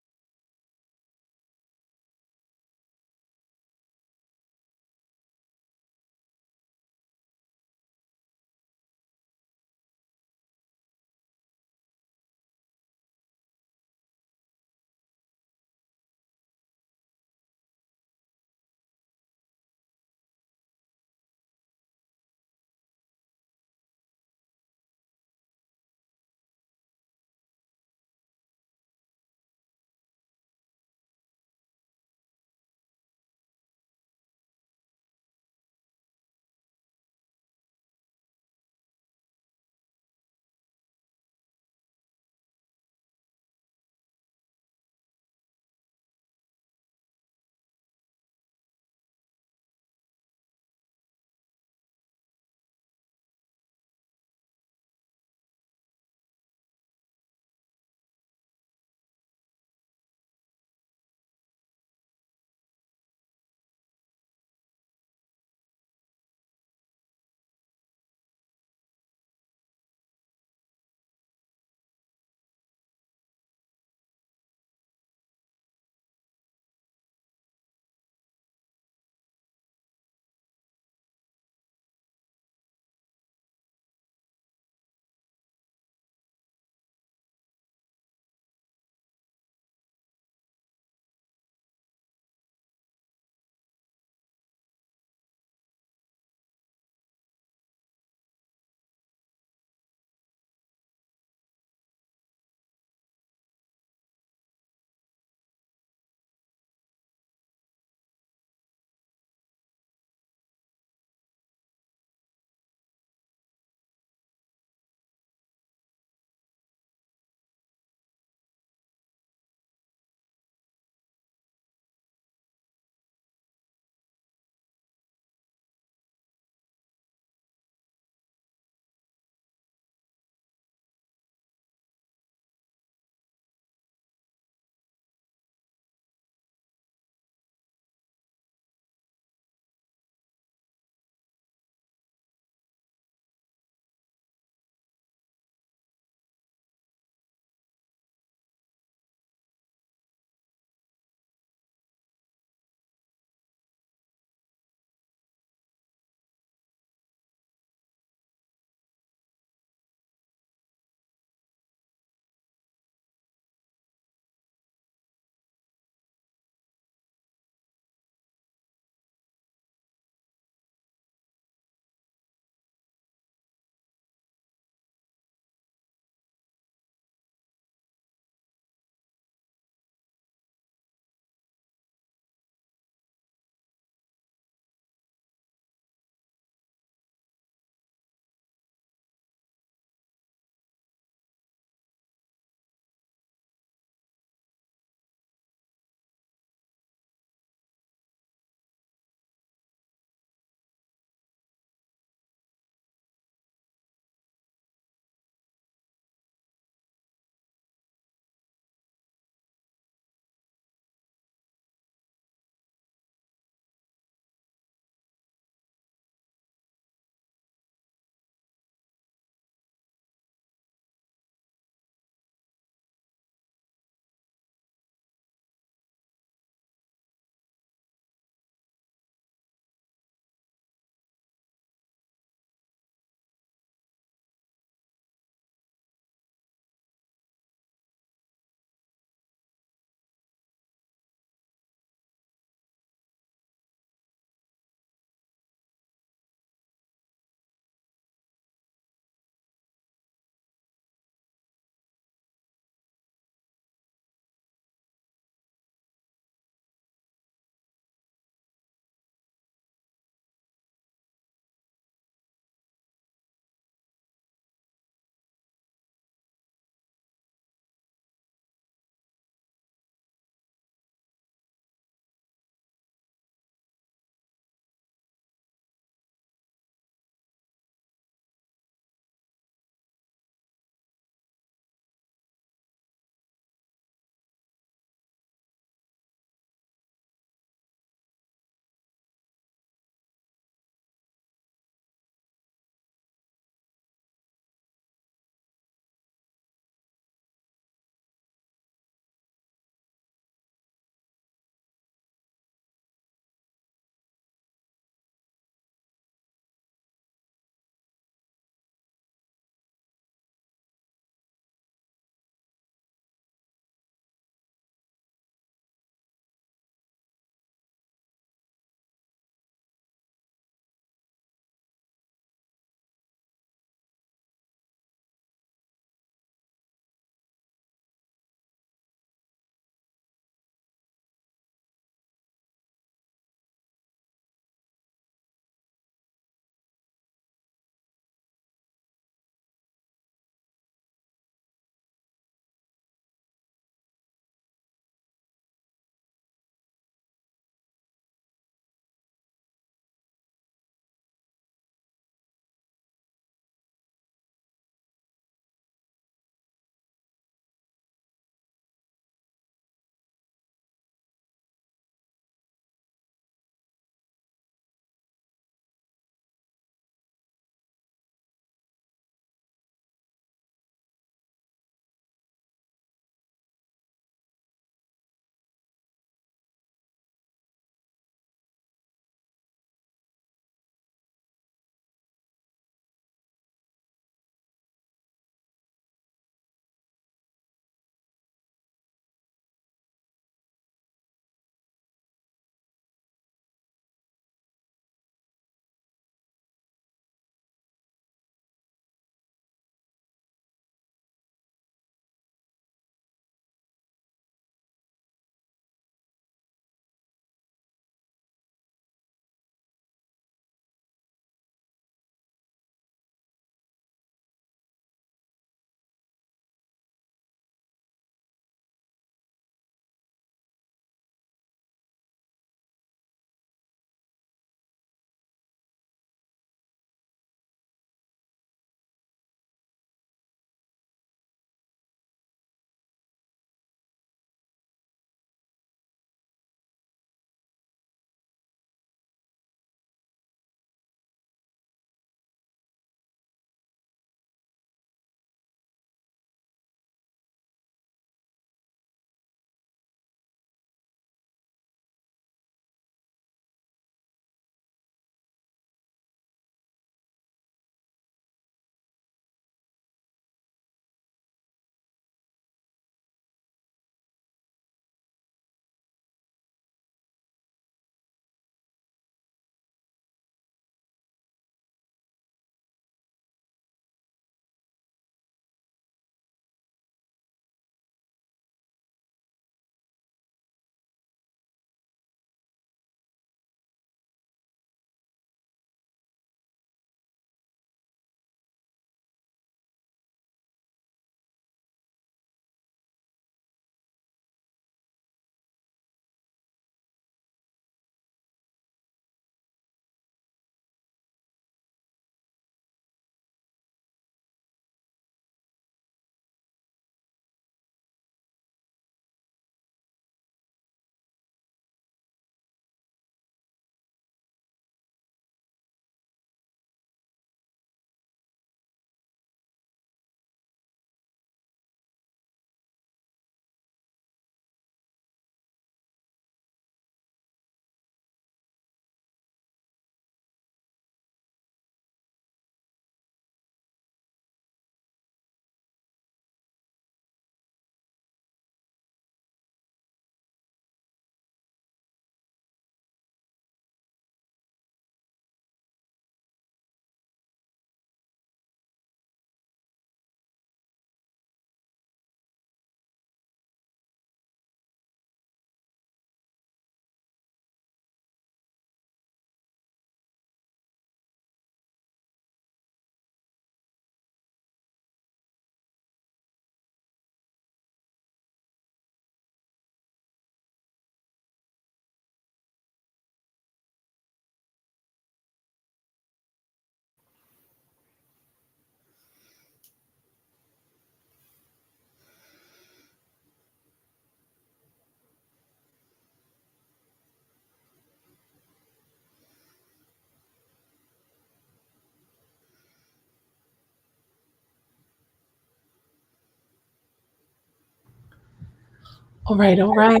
All right.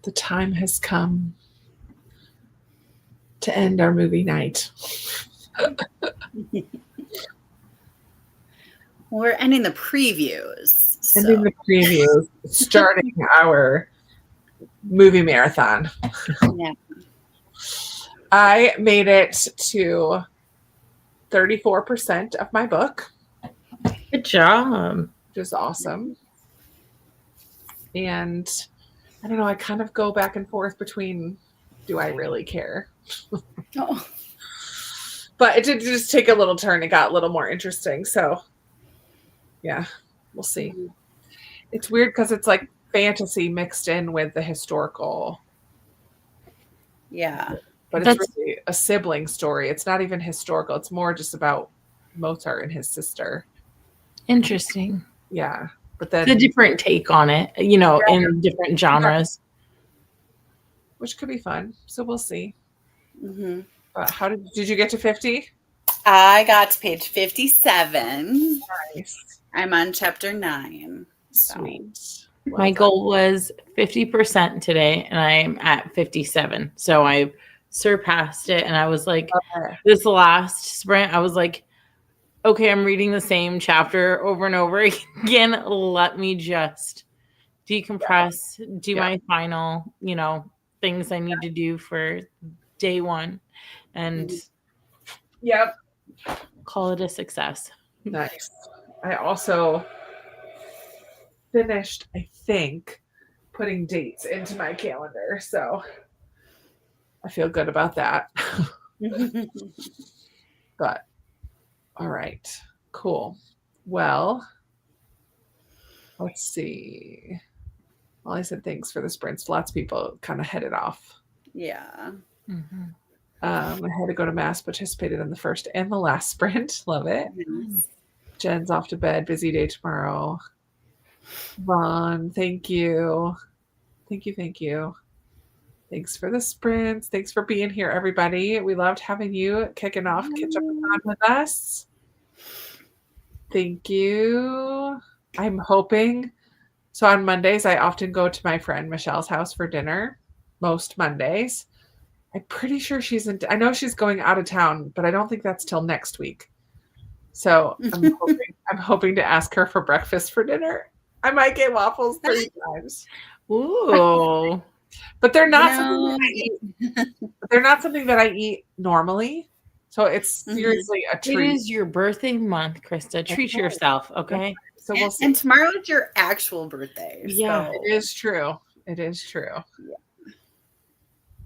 The time has come to end our movie night. We're ending the previews. Ending the previews, starting our movie marathon. Yeah. I made it to 34% of my book. Good job. Which is awesome. And I don't know, I kind of go back and forth between, do I really care? Oh. But it did just take a little turn. It got a little more interesting. So yeah, we'll see. It's weird because it's like fantasy mixed in with the historical. Yeah. But it's really a sibling story. It's not even historical. It's more just about Mozart and his sister. Interesting. Yeah. But then it's a different take on it, in different genres. Which could be fun. So we'll see. Mm-hmm. How did you get to 50? I got to page 57. Nice. I'm on chapter 9. Sweet. Well, my goal was 50% today, and I'm at 57. So I surpassed it, and I was like, this last sprint, I was like, okay, I'm reading the same chapter over and over again. Let me just decompress, do my final, things I need to do for day one, and call it a success. Nice. I also finished, I think, putting dates into my calendar. So I feel good about that. But all right, cool. Well, let's see. Well, I said thanks for the sprints. Lots of people kind of headed off. Yeah. Mm-hmm. I had to go to mass, participated in the first and the last sprint. Love it. Yes. Jen's off to bed. Busy day tomorrow. Vaughn, thank you. Thank you. Thanks for the sprints. Thanks for being here, everybody. We loved having you kicking off Ketchupathon with us. Thank you. I'm hoping. So on Mondays, I often go to my friend Michelle's house for dinner. Most Mondays. I'm pretty sure I know she's going out of town, but I don't think that's till next week. So I'm hoping to ask her for breakfast for dinner. I might get waffles 3 times. Ooh. But they're not they're not something that I eat normally. So it's seriously a treat. It is your birthday month, Krista. Treat yourself, okay? So we'll see. And tomorrow is your actual birthday. Yeah, so. It is true. Yeah.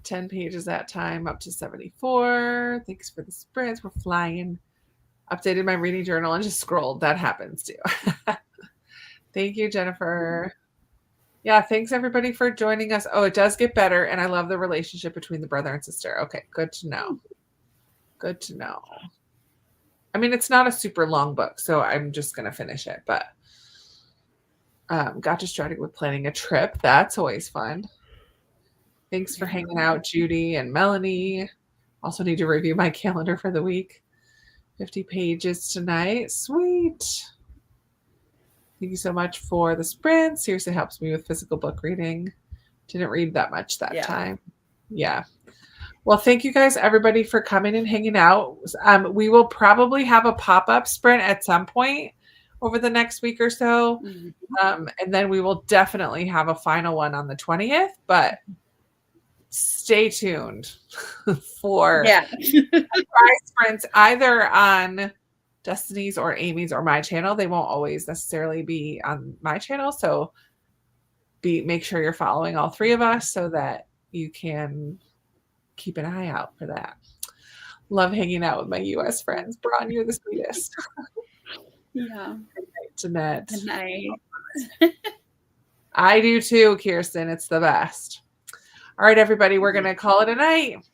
10 pages that time, up to 74. Thanks for the sprints. We're flying. Updated my reading journal and just scrolled. That happens too. Thank you, Jennifer. Yeah, thanks everybody for joining us. Oh, it does get better, and I love the relationship between the brother and sister. Okay, good to know. Good to know. I mean, it's not a super long book, so I'm just going to finish it, but got distracted with planning a trip. That's always fun. Thanks for hanging out, Judy and Melanie. Also need to review my calendar for the week. 50 pages tonight. Sweet. Thank you so much for the sprint. Seriously helps me with physical book reading. Didn't read that much that time. Yeah. Well, thank you guys, everybody, for coming and hanging out. We will probably have a pop-up sprint at some point over the next week or so. And then we will definitely have a final one on the 20th. But stay tuned for surprise sprints either on Destiny's or Amy's or my channel. They won't always necessarily be on my channel. So make sure you're following all 3 of us so that you can keep an eye out for that. Love hanging out with my US friends. Braun, you're the sweetest. Yeah. Good night, Jeanette. Good night. I do too, Kirsten. It's the best. All right, everybody, we're going to call it a night.